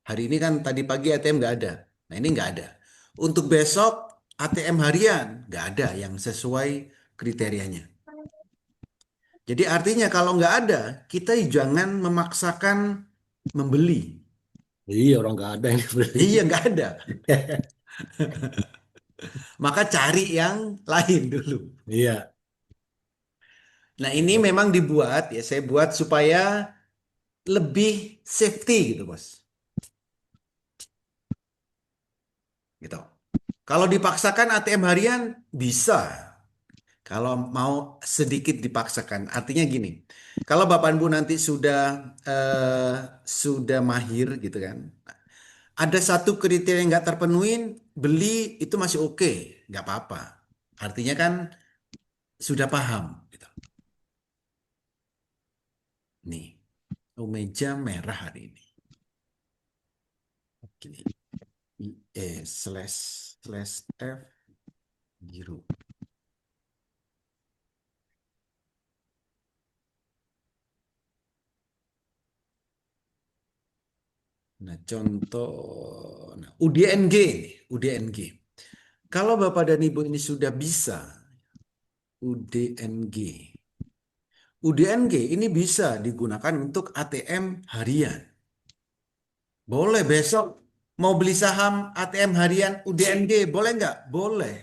hari ini kan tadi pagi ATM nggak ada, nah ini nggak ada. Untuk besok ATM harian nggak ada yang sesuai kriterianya. Jadi artinya kalau nggak ada kita jangan memaksakan membeli. Iya, orang nggak ada yang beli. Iya nggak ada. Maka cari yang lain dulu. Iya. Nah ini memang dibuat ya, saya buat supaya lebih safety gitu bos. Gitu. Kalau dipaksakan ATM harian bisa. Kalau mau sedikit dipaksakan, artinya gini. Kalau Bapak Ibu nanti sudah mahir gitu kan. Ada satu kriteria yang nggak terpenuhi, beli itu masih oke, nggak apa-apa. Artinya kan sudah paham. Gitu. Nih, meja merah hari ini. Gini. Slash F biru. Nah, contoh UDNG. Kalau Bapak dan Ibu ini sudah bisa UDNG. UDNG ini bisa digunakan untuk ATM harian. Boleh besok mau beli saham ATM harian UDNG, boleh nggak? Boleh.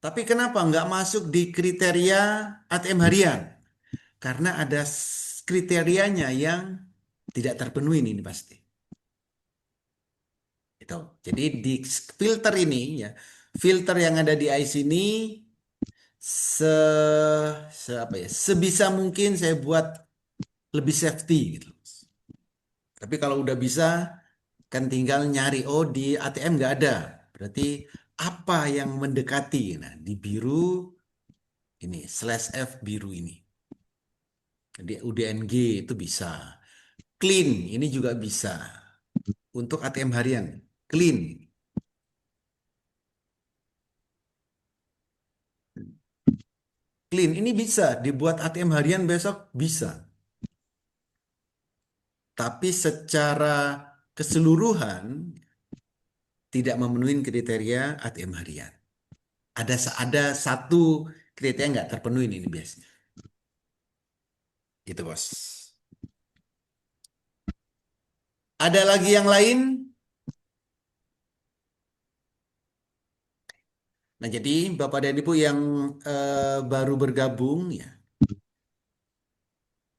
Tapi kenapa nggak masuk di kriteria ATM harian? Karena ada kriterianya yang tidak terpenuhi ini pasti. Itu. Jadi di filter ini ya, filter yang ada di IC ini sebisa mungkin saya buat lebih safety gitu. Tapi kalau udah bisa kan tinggal nyari di ATM nggak ada. Berarti apa yang mendekati? Nah, di biru ini slash F biru ini. Jadi UDNG itu bisa. Clean ini juga bisa. Untuk ATM harian, clean. Clean ini bisa dibuat ATM harian besok bisa. Tapi secara keseluruhan tidak memenuhi kriteria ATM harian. Ada satu kriteria nggak terpenuhi ini biasanya. Gitu bos. Ada lagi yang lain? Nah jadi Bapak dan Ibu yang baru bergabung ya.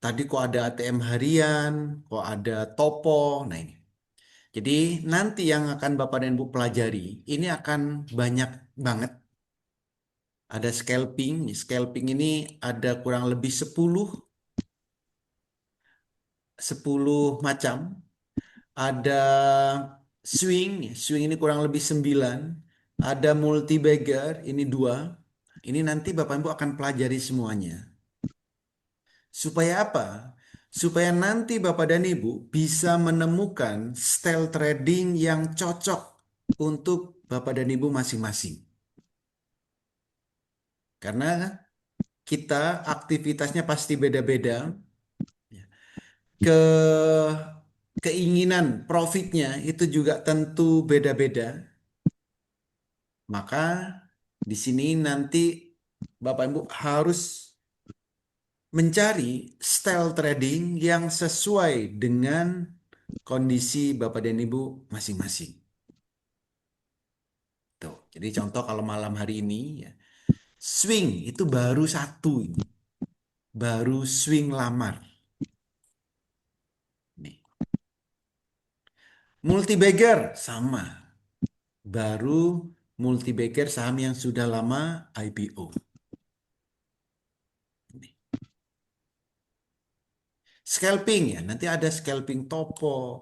Tadi kok ada ATM harian, kok ada topo. Nah ini. Jadi nanti yang akan Bapak dan Ibu pelajari, ini akan banyak banget. Ada scalping. Scalping ini ada kurang lebih 10 macam. Ada swing ini kurang lebih 9. Ada multi bagger, ini 2. Ini nanti Bapak Ibu akan pelajari semuanya. Supaya apa? Supaya nanti Bapak dan Ibu bisa menemukan style trading yang cocok untuk Bapak dan Ibu masing-masing. Karena kita aktivitasnya pasti beda-beda. Ke keinginan profitnya itu juga tentu beda-beda. Maka di sini nanti Bapak Ibu harus mencari style trading yang sesuai dengan kondisi Bapak dan Ibu masing-masing. Tuh, jadi contoh kalau malam hari ini ya, swing itu baru 1 ini. Baru swing lamar. Nih. Multi bagger sama. Baru multi bagger saham yang sudah lama IPO. Nih. Scalping ya, nanti ada scalping topo,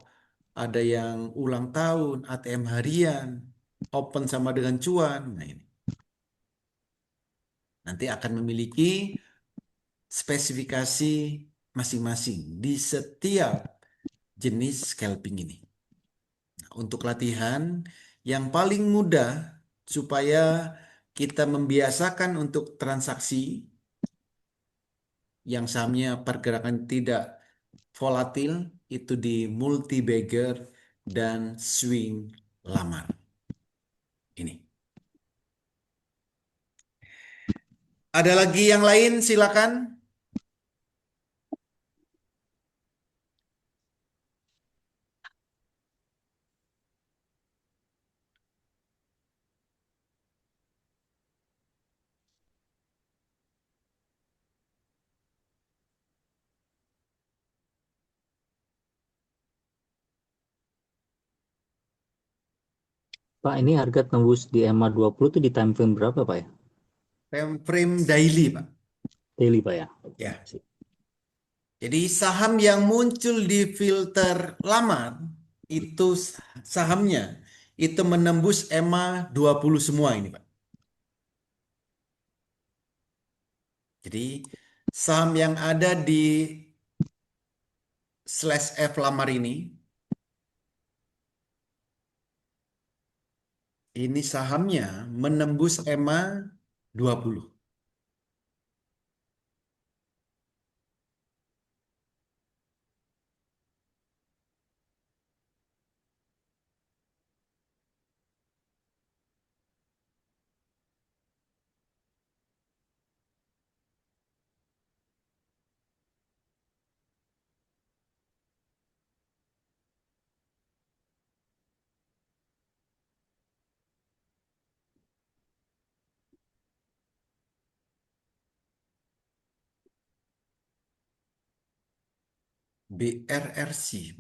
ada yang ulang tahun, ATM harian, open sama dengan cuan. Nah ini. Nanti akan memiliki spesifikasi masing-masing di setiap jenis scalping ini. Nah, untuk latihan yang paling mudah supaya kita membiasakan untuk transaksi yang sahamnya pergerakan tidak volatil itu di multi bagger dan swing lamar. Ini. Ada lagi yang lain silakan. Pak, ini harga tembus di EMA 20 tuh di time frame berapa, Pak ya? Time frame daily, Pak. Daily, Pak ya? Ya. Jadi saham yang muncul di filter lamar itu sahamnya itu menembus EMA 20 semua ini, Pak. Jadi saham yang ada di slash F lamar ini sahamnya menembus EMA 20. BRRC.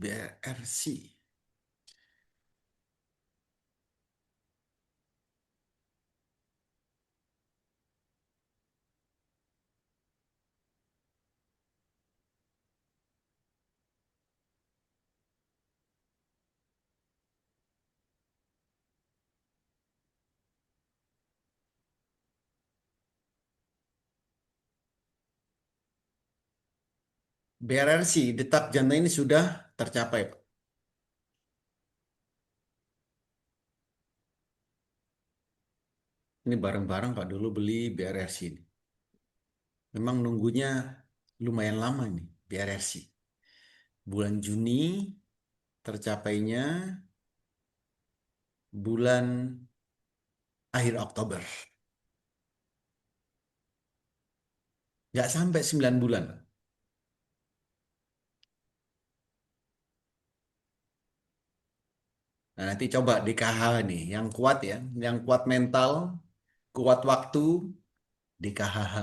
BRRC, detak jantung ini sudah tercapai, Pak. Ini bareng-bareng Pak dulu beli BRRC ini. Memang nunggunya lumayan lama nih BRRC. Bulan Juni tercapainya bulan akhir Oktober. Nggak sampai 9 bulan. Nah, nanti coba DKH nih, yang kuat ya, yang kuat mental, kuat waktu, DKHH.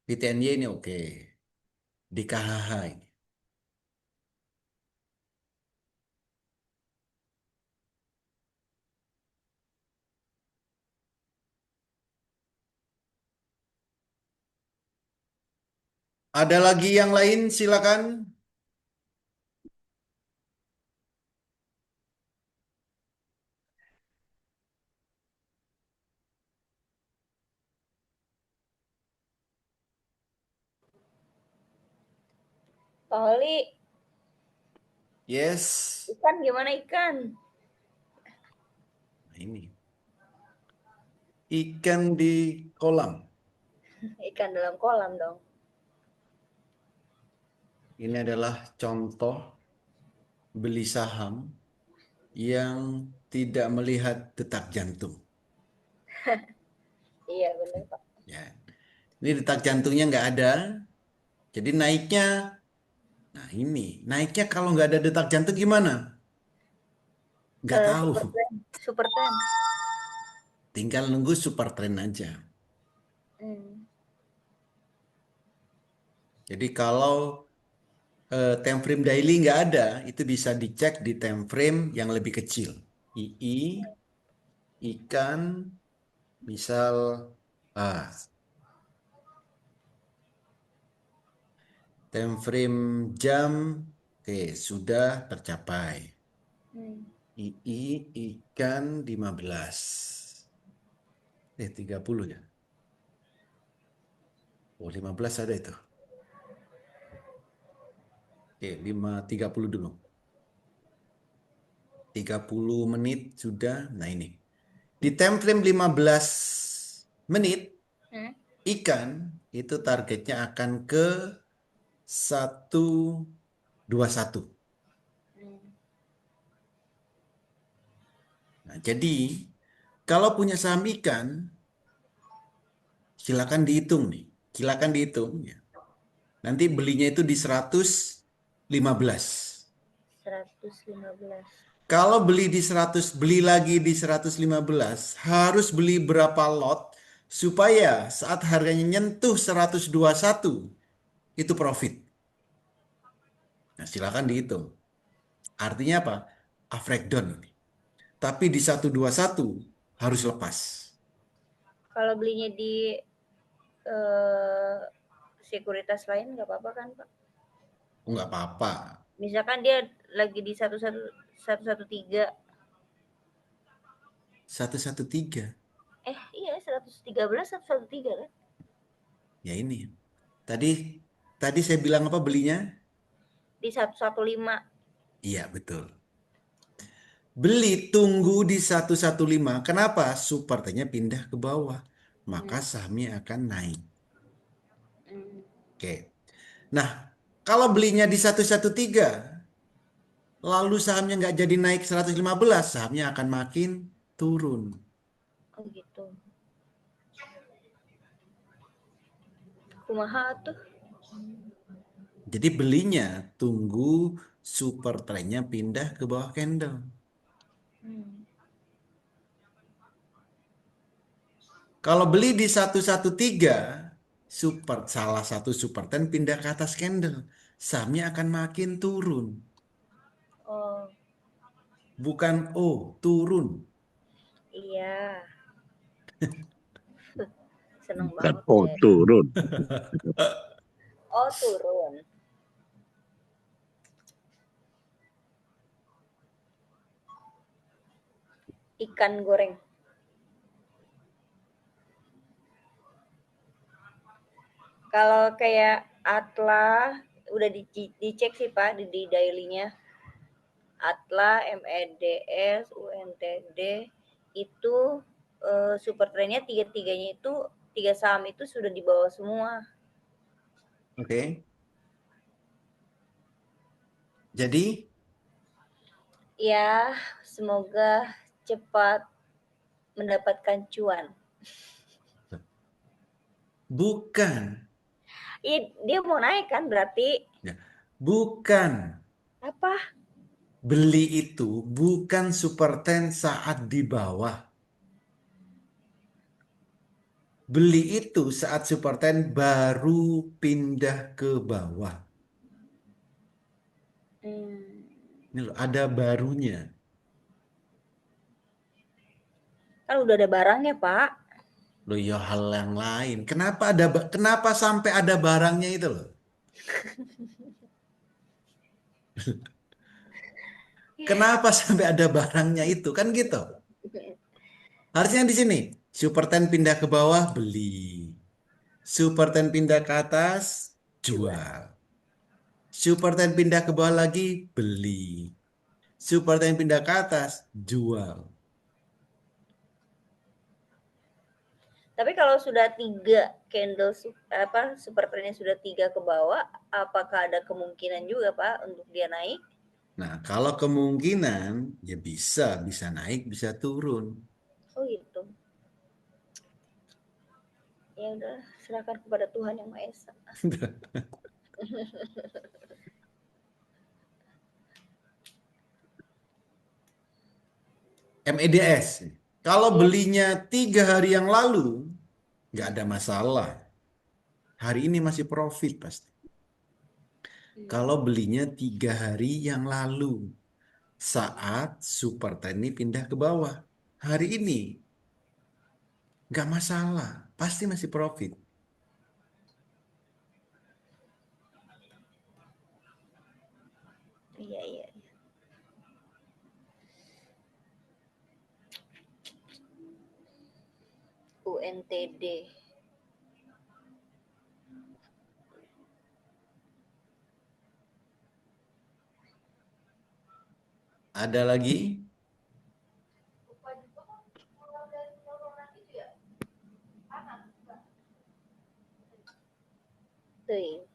PTNY ini oke. DKHH ini. Ada lagi yang lain silakan. Pak Holi, Yes. ikan gimana ikan? Nah, ini. Ikan di kolam. Ikan dalam kolam dong. Ini adalah contoh beli saham yang tidak melihat detak jantung. Iya benar Pak. Ya. Ini detak jantungnya nggak ada. Jadi naiknya, nah ini. Naiknya kalau nggak ada detak jantung gimana? Nggak tahu. Super trend. Super trend. Tinggal nunggu super trend aja. Hmm. Jadi kalau time frame daily nggak ada, itu bisa dicek di time frame yang lebih kecil. II, ikan, misal time frame jam, oke sudah tercapai. Hmm. II, ikan 15. 30 ya. Oh 15 ada itu. Oke 30 dulu. 30 menit sudah. Nah ini. Di time frame 15 menit, Hmm. ikan itu targetnya akan ke 121. Hmm. Nah, jadi kalau punya saham ikan, silakan dihitung nih. Silakan dihitung ya. Nanti belinya itu di 115. 115. Kalau beli di 100, beli lagi di 115, harus beli berapa lot supaya saat harganya nyentuh 121 itu profit. Nah, silakan dihitung. Artinya apa? Average down ini. Tapi di 121 harus lepas. Kalau belinya di sekuritas lain nggak apa-apa kan Pak? Oh, nggak apa-apa. Misalkan dia lagi di 113. 113. Iya 113 113 kan? Ya ini. Tadi saya bilang apa belinya? Di 115. Iya, betul. Beli tunggu di 115. Kenapa? Supportnya pindah ke bawah. Maka sahamnya akan naik. Hmm. Oke. Nah, kalau belinya di 113, lalu sahamnya nggak jadi naik 115, sahamnya akan makin turun. Oh gitu. Kumaha tuh? Jadi belinya tunggu super trendnya pindah ke bawah candle. Hmm. Kalau beli di 113, salah satu super trend pindah ke atas candle. Sahamnya akan makin turun. Oh Bukan turun. iya. Seneng Kan banget oh deh. turun. Oh turun. Ikan goreng. Kalau kayak Atla udah dicek sih Pak di daily-nya. Atla, MEDS, UNTD itu super trendnya tiga-tiganya itu, 3 saham itu sudah di bawah semua. Oke. Jadi Ya, semoga cepat mendapatkan cuan. bukan. Dia mau naik kan berarti? Ya, bukan. Apa? Beli itu bukan super trend saat di bawah. Beli itu saat super trend baru pindah ke bawah. Ini loh, ada barunya. Kan udah ada barangnya Pak. Loh ya hal yang lain. Kenapa sampai ada barangnya itu loh? Kenapa sampai ada barangnya itu? Kan gitu. Harusnya di sini. Super 10 pindah ke bawah, beli. Super 10 pindah ke atas, jual. Super 10 pindah ke bawah lagi, beli. Super 10 pindah ke atas, jual. Tapi kalau sudah 3 candle super trendnya sudah 3 ke bawah, apakah ada kemungkinan juga Pak untuk dia naik? Nah, kalau kemungkinan ya bisa naik, bisa turun. Oh gitu. Ya udah, serahkan kepada Tuhan Yang Maha Esa. MEDS. Kalau Iya. belinya 3 hari yang lalu, nggak ada masalah. Hari ini masih profit pasti. Kalau belinya 3 hari yang lalu, saat super tani pindah ke bawah. Hari ini, nggak masalah. Pasti masih profit. Iya, iya. UNTD. Ada lagi? Tuh.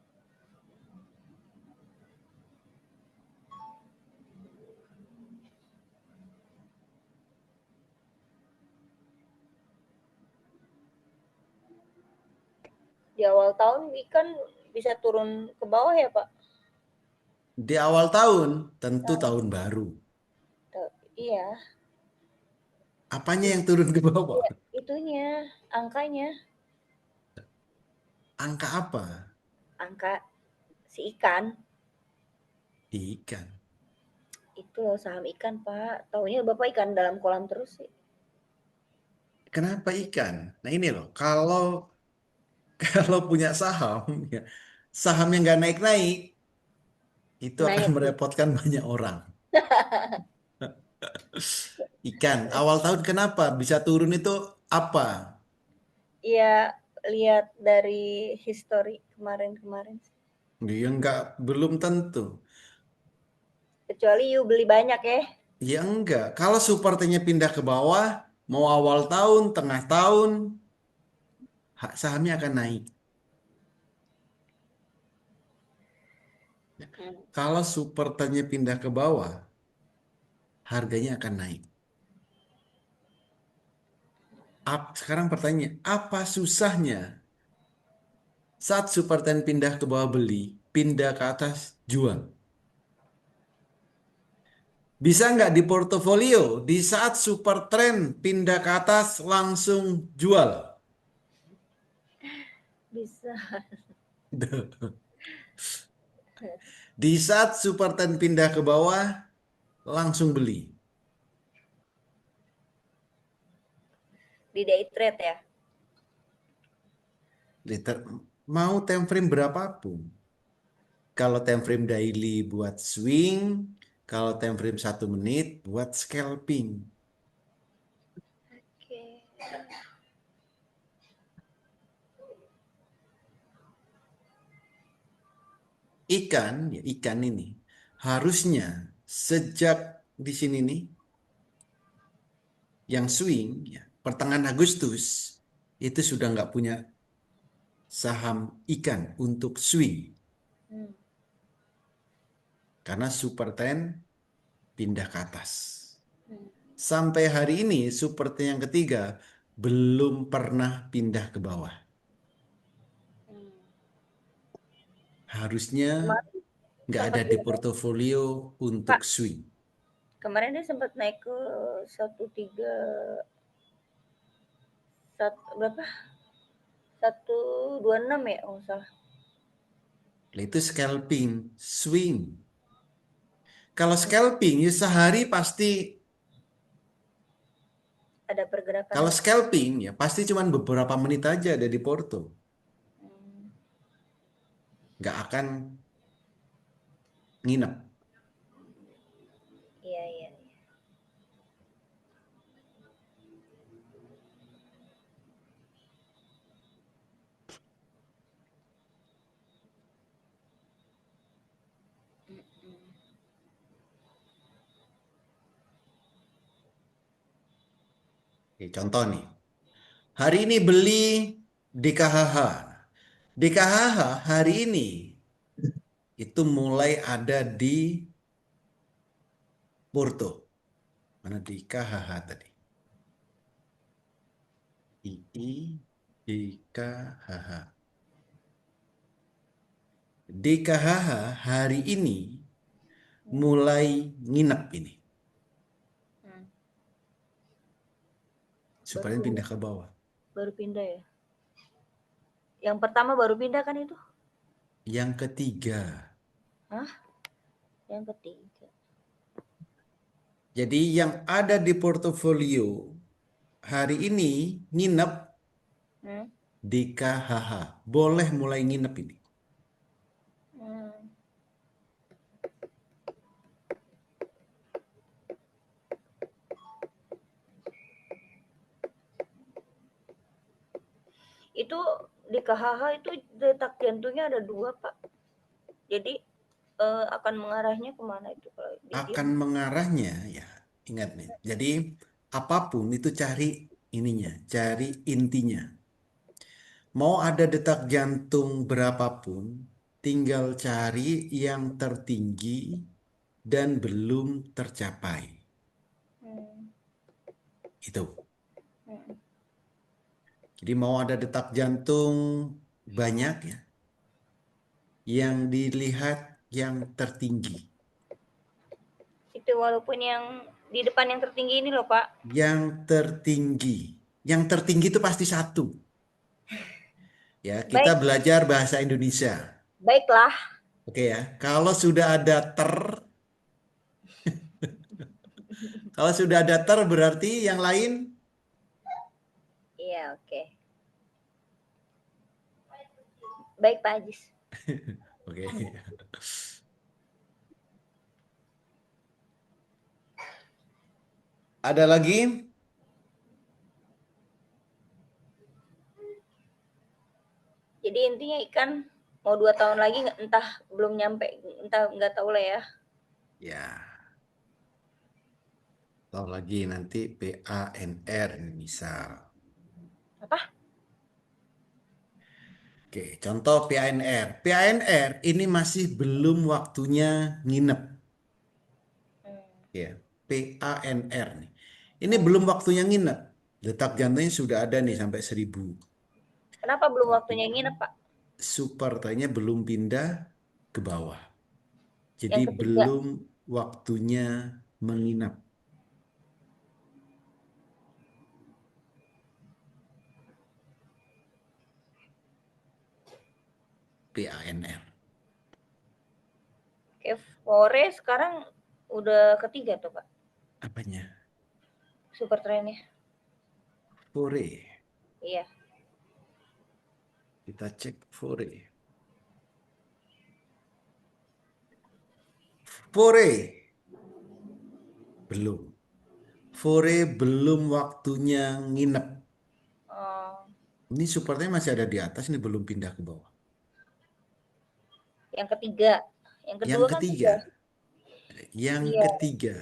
Di awal tahun ikan bisa turun ke bawah ya Pak? Di awal tahun, tentu tahun baru. Iya. Apanya yang turun ke bawah? Iya, itunya, angkanya. Angka apa? Angka si ikan. Ikan. Itu loh saham ikan Pak. Taunya Bapak ikan dalam kolam terus sih. Kenapa ikan? Nah ini loh, kalau punya saham, ya, saham yang nggak naik-naik, itu akan Naik. merepotkan banyak orang. Ikan, awal tahun kenapa bisa turun itu apa? Iya, lihat dari histori kemarin-kemarin. Dia belum tentu. Kecuali you beli banyak ya. Ya enggak, kalau supporternya pindah ke bawah, mau awal tahun, tengah tahun, sahamnya akan naik. Kalau supporternya pindah ke bawah, harganya akan naik. Sekarang pertanyaan, apa susahnya saat super ten pindah ke bawah beli, pindah ke atas jual? Bisa nggak di portofolio di saat super trend pindah ke atas langsung jual? Bisa. Di saat super trend pindah ke bawah langsung beli. Di day trade ya. Mau time frame berapapun. Kalau time frame daily buat swing, kalau time frame 1 menit buat scalping. Oke. Ikan ini harusnya sejak di sini nih, yang swing, ya, pertengahan Agustus, itu sudah nggak punya saham ikan untuk swing. Karena super ten pindah ke atas. Sampai hari ini super ten yang ketiga belum pernah pindah ke bawah. Harusnya nggak ada Sempat di portofolio untuk Pak, swing. kemarin dia sempat naik ke 13 berapa? 126 ya, oh salah. Itu scalping, swing. Kalau scalping ya sehari pasti. Ada pergerakan. Kalau scalping ya pasti cuma beberapa menit aja ada di porto. Nggak akan nginep. Iya, iya. Oke, contoh nih. Hari ini beli DKHH. DKHH hari ini itu mulai ada di Porto. Mana DKHH tadi? DKHH. DKHH hari ini mulai nginep ini. Hmm. Supaya Baru pindah ke bawah. baru pindah ya. Yang pertama baru pindah kan itu? Yang ketiga. Hah? Yang ketiga. Jadi yang ada di portofolio hari ini nginep Hmm. DKHH. Boleh mulai nginep ini. Hmm. Itu di KHH itu detak jantungnya ada 2, Pak. Jadi akan mengarahnya kemana itu kalau di dia? Akan mengarahnya ya, ingat nih. Jadi apapun itu cari ininya, cari intinya. Mau ada detak jantung berapapun, tinggal cari yang tertinggi dan belum tercapai. Hmm. Itu. Hmm. Jadi mau ada detak jantung banyak ya, yang dilihat yang tertinggi. Itu walaupun yang di depan yang tertinggi ini loh, Pak. Yang tertinggi. Yang tertinggi itu pasti 1. Ya, kita Baik, belajar bahasa Indonesia. baiklah. Oke ya. Kalau sudah ada kalau sudah ada berarti yang lain. Iya, oke. Baik, Pak Ajis. Oke. Ada lagi? Jadi intinya ikan mau 2 tahun lagi entah belum nyampe, entah nggak tahu lah ya. Ya. Tahu lagi nanti PANR misal. Apa? Oke, contoh PANR. PANR ini masih belum waktunya nginep. Ya, PANR nih. Ini belum waktunya nginep. Detak jantungnya sudah ada nih sampai 1000. Kenapa belum Tapi waktunya nginep, Pak? supartainya belum pindah ke bawah. Jadi Yang ketiga. belum waktunya menginap. PANR. Oke, Fore sekarang udah ketiga tuh, Pak. Apanya? Super trennya. Fore. Iya. Kita cek Fore. Fore. Belum. Fore belum waktunya nginep. Oh, Ini supportnya masih ada di atas, ini belum pindah ke bawah. yang ketiga. Yang kedua Yang kan ketiga. sudah. Yang Iya. ketiga.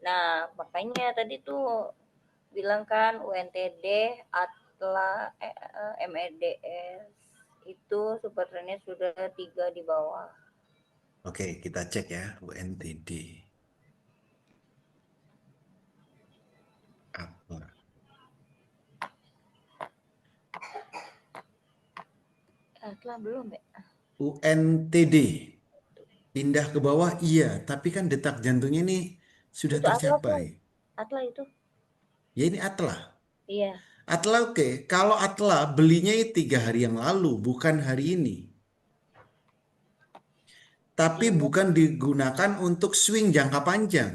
Nah, makanya tadi tuh bilang kan UNTD, Atla, MEDS itu super trennya sudah 3 di bawah. Oke, kita cek ya UNTD. Apa? Atla belum ya? UNTD. Pindah ke bawah, iya. Tapi kan detak jantungnya ini sudah Itu Atla tuh. tercapai. Atla itu. Ya ini Atla. Iya. Atla oke. Kalau Atla belinya 3 hari yang lalu, bukan hari ini. Tapi Iya. bukan digunakan untuk swing jangka panjang.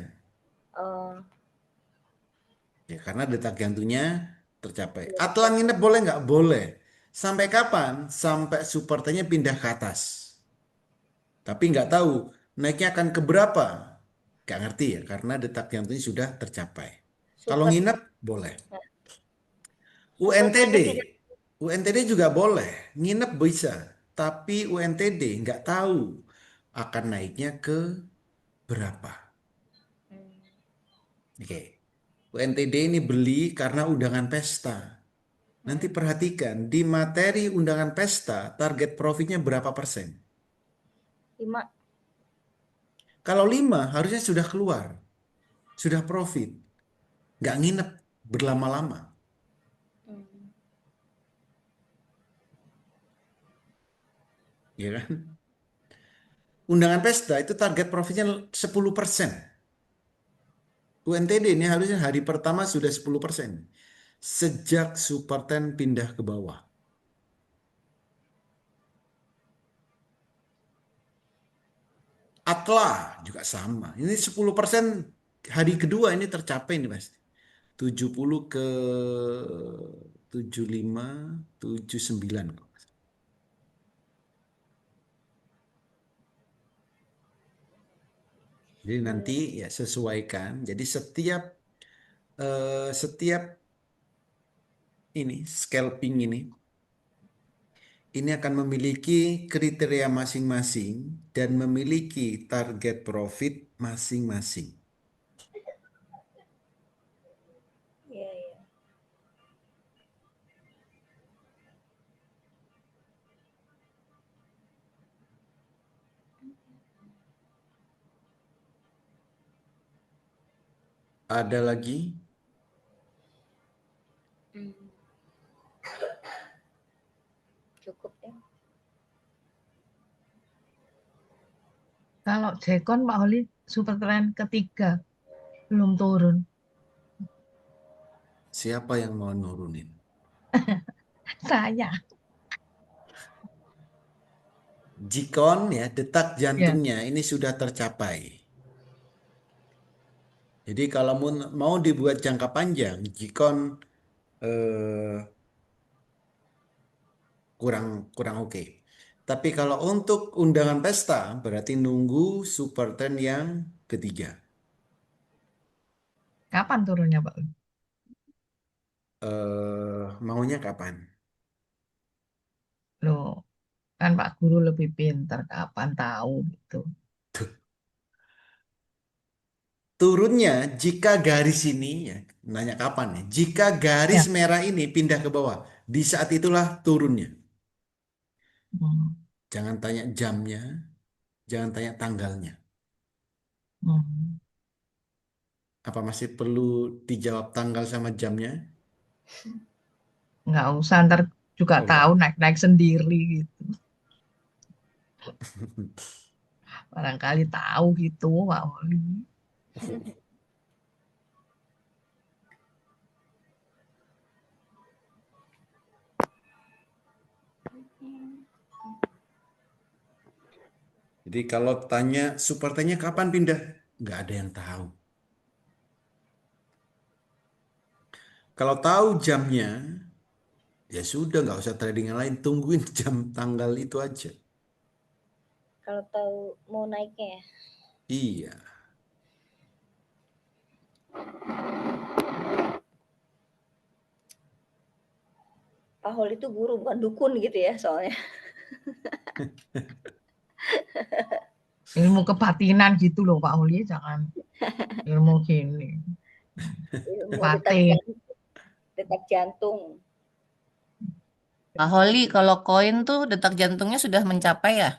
Ya, karena detak jantungnya tercapai. Atla nginep boleh nggak? Boleh. Sampai kapan? Sampai supporternya pindah ke atas. Tapi nggak tahu naiknya akan ke berapa. Nggak ngerti ya, karena detak jantungnya sudah tercapai. Kalau Super. nginep, boleh. Super UNTD. trennya tidak. UNTD juga boleh. Nginep bisa. Tapi UNTD nggak tahu akan naiknya ke berapa. Oke. UNTD ini beli karena undangan pesta. Nanti perhatikan, di materi undangan pesta, target profitnya berapa persen? 5. Kalau 5, harusnya sudah keluar. Sudah profit. Nggak nginep berlama-lama. Ya kan? Undangan pesta itu target profitnya 10%. UNTD ini harusnya hari pertama sudah 10%. Sejak Super 10 pindah ke bawah. Atla juga sama. Ini 10% hari kedua ini tercapai ini pasti. 70 ke 75, 79. Jadi nanti ya sesuaikan. Jadi setiap ini scalping ini akan memiliki kriteria masing-masing dan memiliki target profit masing-masing. Iya, iya. Ada lagi? Cukup ya. Kalau Jekon Pak Holi super trend ketiga belum turun. Siapa yang mau nurunin? Saya. Jikon ya, detak Ya. jantungnya ini sudah tercapai. Jadi kalau mau dibuat jangka panjang, Jikon kurang kurang oke. Tapi kalau untuk undangan pesta berarti nunggu super ten yang ketiga. Kapan turunnya Pak Holi? Maunya kapan? Loh, kan Pak Guru lebih pintar, kapan tahu gitu. Turunnya jika garis ini ya, nanya kapan ya? Jika garis Ya. merah ini pindah ke bawah, di saat itulah turunnya. Hmm. Jangan tanya jamnya, jangan tanya tanggalnya. Hmm. Apa masih perlu dijawab tanggal sama jamnya? Nggak usah, ntar juga Oh, tahu enggak. naik-naik sendiri gitu. Barangkali tahu gitu Pak Holi. Jadi kalau tanya super ten-nya kapan pindah, nggak ada yang tahu. Kalau tahu jamnya, ya sudah nggak usah trading yang lain, tungguin jam tanggal itu aja. Kalau tahu mau naiknya ya. Iya. Pak Holi itu guru bukan dukun gitu ya soalnya. Ilmu kebatinan gitu loh Pak Holi, jangan ilmu gini. Ilmu Batin. detak jantung. Pak Holi, kalau koin tuh detak jantungnya sudah mencapai ya?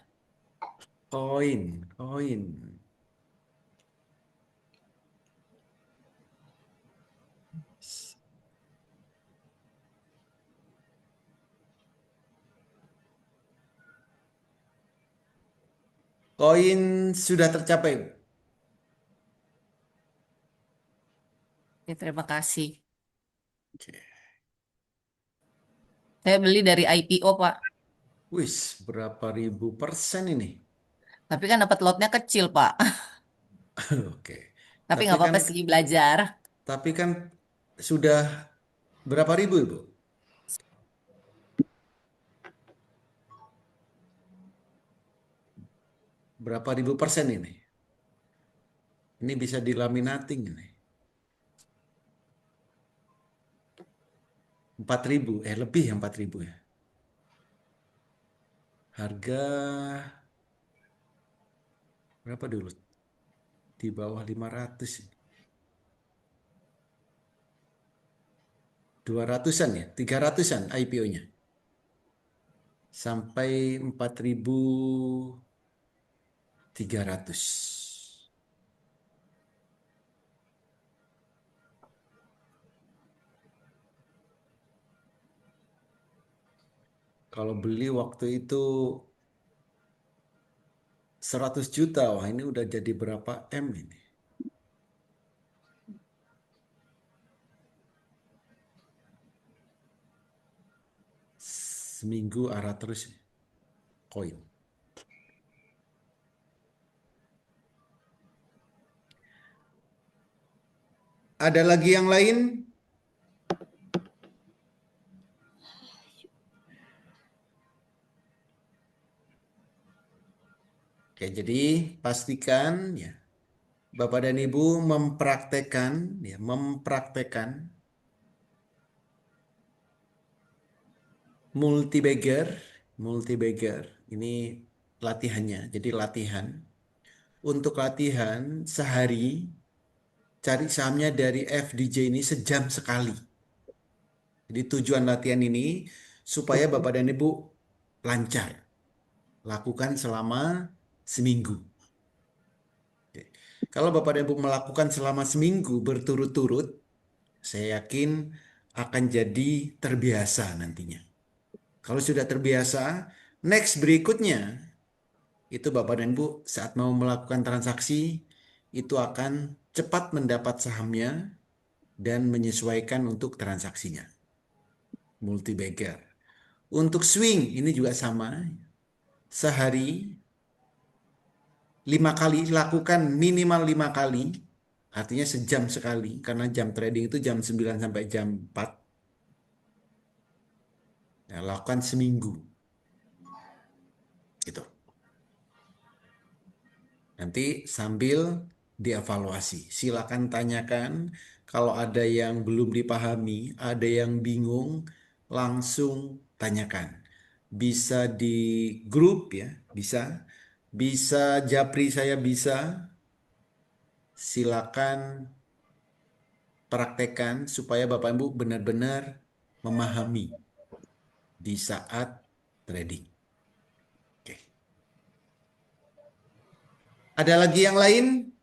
Koin. Koin sudah tercapai. Oke, terima kasih. Oke. Saya beli dari IPO, Pak. Wis, berapa ribu persen ini? Tapi kan dapat lotnya kecil, Pak. Oke. Tapi Tapi nggak kan apa-apa sih belajar. tapi kan sudah berapa ribu, Ibu? Berapa ribu persen ini? Ini bisa dilaminating ini. 4.000, lebih ya 4.000 ya. Harga Berapa dulu? Di bawah 500. 200-an ya? 300-an IPO-nya. Sampai 4.300. Kalau beli waktu itu 100 juta, wah ini udah jadi berapa M ini? Seminggu arah terus koin. Ada lagi yang lain? Oke, jadi pastikan ya Bapak dan Ibu mempraktekkan multi-bagger ini latihannya. Jadi latihan. Untuk latihan sehari cari sahamnya dari FDJ ini sejam sekali. Jadi tujuan latihan ini supaya Bapak dan Ibu lancar. Lakukan selama seminggu. Oke. Kalau Bapak dan Ibu melakukan selama seminggu berturut-turut, saya yakin akan jadi terbiasa nantinya. Kalau sudah terbiasa, next berikutnya itu Bapak dan Ibu saat mau melakukan transaksi itu akan cepat mendapat sahamnya dan menyesuaikan untuk transaksinya. Multi-bagger. Untuk swing ini juga sama. Sehari 5 kali, lakukan minimal 5 kali. Artinya sejam sekali. Karena jam trading itu jam 9 sampai jam 4. Nah, lakukan seminggu. Gitu. Nanti sambil dievaluasi. Silakan tanyakan kalau ada yang belum dipahami, ada yang bingung, langsung tanyakan. Bisa di grup ya, bisa. Bisa japri saya bisa. Silakan praktekkan supaya Bapak Ibu benar-benar memahami di saat trading. Oke. Ada lagi yang lain?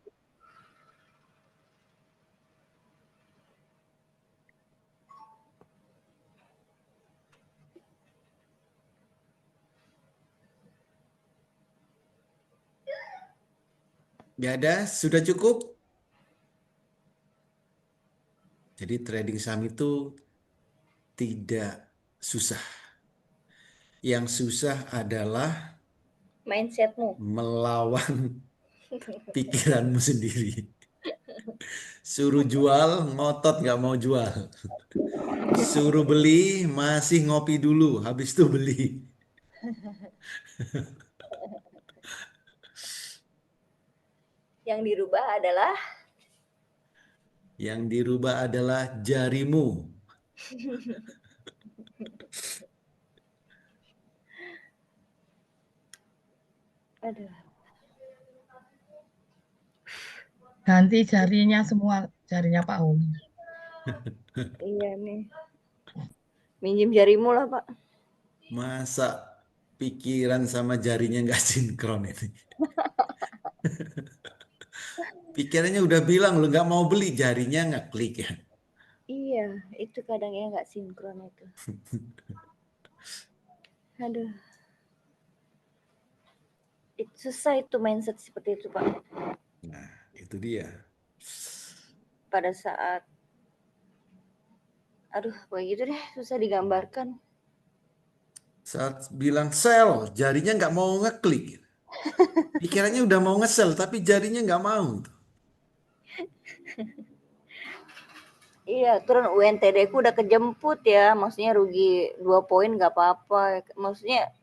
Ya ada, sudah cukup. Jadi trading saham itu tidak susah. Yang susah adalah Mindsetmu. melawan pikiranmu sendiri. Suruh jual, ngotot nggak mau jual. Suruh beli, masih ngopi dulu, habis itu beli. Yang dirubah adalah Yang dirubah adalah jarimu. aduh, Ganti jarinya semua, jarinya Pak Oli. iya nih. Minjem jarimu lah, Pak. Masa pikiran sama jarinya nggak sinkron ini? Pikirannya udah bilang lu nggak mau beli, jarinya nggak klik ya. Iya, itu kadang ya nggak sinkron itu. Aduh. Itu susah itu mindset seperti itu, Pak. Nah, itu dia. Pada saat aduh, begitu deh, susah digambarkan. Saat bilang sell, jarinya nggak mau ngeklik. Pikirannya udah mau nge-sell, tapi jarinya nggak mau. Iya, turun UNTD ku udah kejemput ya, maksudnya rugi 2 poin nggak apa-apa. Maksudnya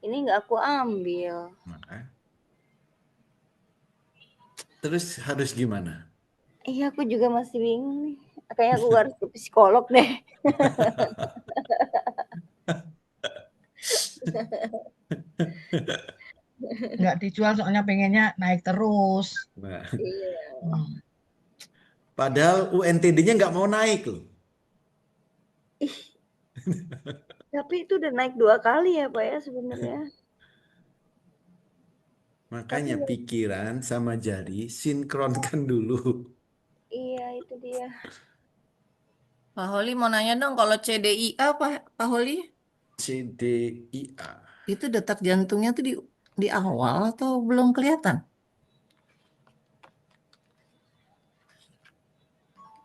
ini nggak aku ambil. Nah, terus harus gimana? Iya, aku juga masih bingung nih. Kayaknya aku harus ke psikolog deh. nggak dijual soalnya pengennya naik terus. Nah, Iya. Hmm. padahal UNTD-nya nggak mau naik loh. Ih, tapi itu udah naik 2 kali ya Pak ya sebenarnya. Tapi Makanya pikiran sama jari sinkronkan dulu. iya itu dia. Pak Holi mau nanya dong, kalau CDIA Pak Holi CDIA. itu detak jantungnya tuh di awal atau belum kelihatan?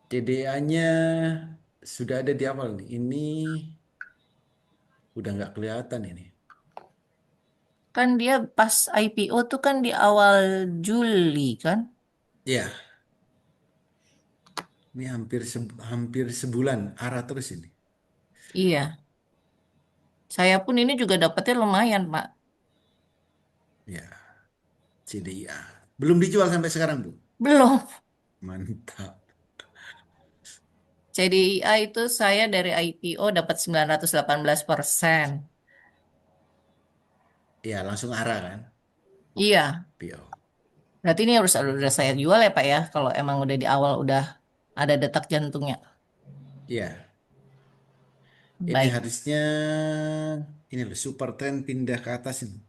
CDA-nya sudah ada di awal nih. Ini udah nggak kelihatan ini. Kan dia pas IPO tuh kan di awal Juli kan? Ya, ini hampir sebulan arah terus ini. Iya. Saya pun ini juga dapetnya lumayan, Pak. Ya, CDIA. Belum dijual sampai sekarang, Bu. Belum. Mantap. CDIA itu saya dari IPO dapat 918%. Ya, langsung arah kan. Iya. PO. Berarti ini harus udah saya jual ya, Pak ya, kalau emang udah di awal udah ada detak jantungnya. Ya, ini Baik. harusnya ini loh super trend pindah ke atas ini.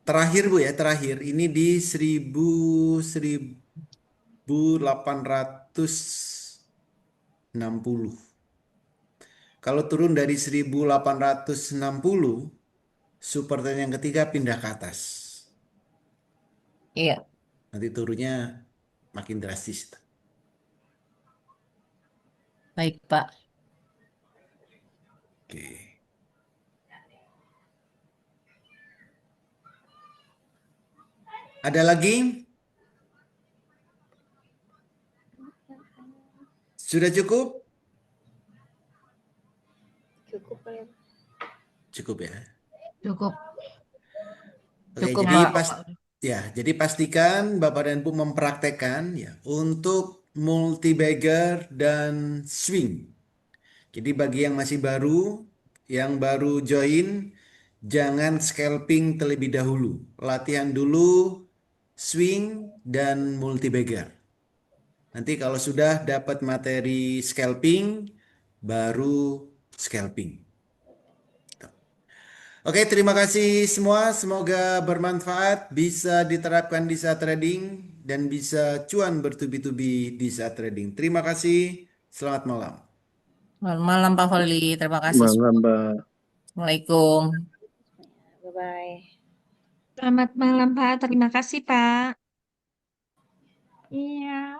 Terakhir Bu ya, terakhir ini di 1860. Kalau turun dari 1860, super trend yang ketiga pindah ke atas. Iya. Nanti turunnya makin drastis. Baik, Pak. Oke. Ada lagi? Sudah cukup? Cukup Pak ya. Cukup ya. Cukup. Oke, Cukup, jadi Pak. jadi pastikan Bapak dan Ibu mempraktekkan ya untuk multi-bagger dan swing. Jadi bagi yang masih baru, yang baru join, jangan scalping terlebih dahulu. Latihan dulu swing dan multi-bagger. Nanti kalau sudah dapat materi scalping, baru scalping. Oke, terima kasih semua. Semoga bermanfaat, bisa diterapkan di saat trading, dan bisa cuan bertubi-tubi di saat trading. Terima kasih. Selamat malam. Selamat malam, Pak Holi. Terima kasih. Malam, Mbak. Assalamualaikum. Bye bye. Selamat malam, Pak. Terima kasih, Pak. Iya.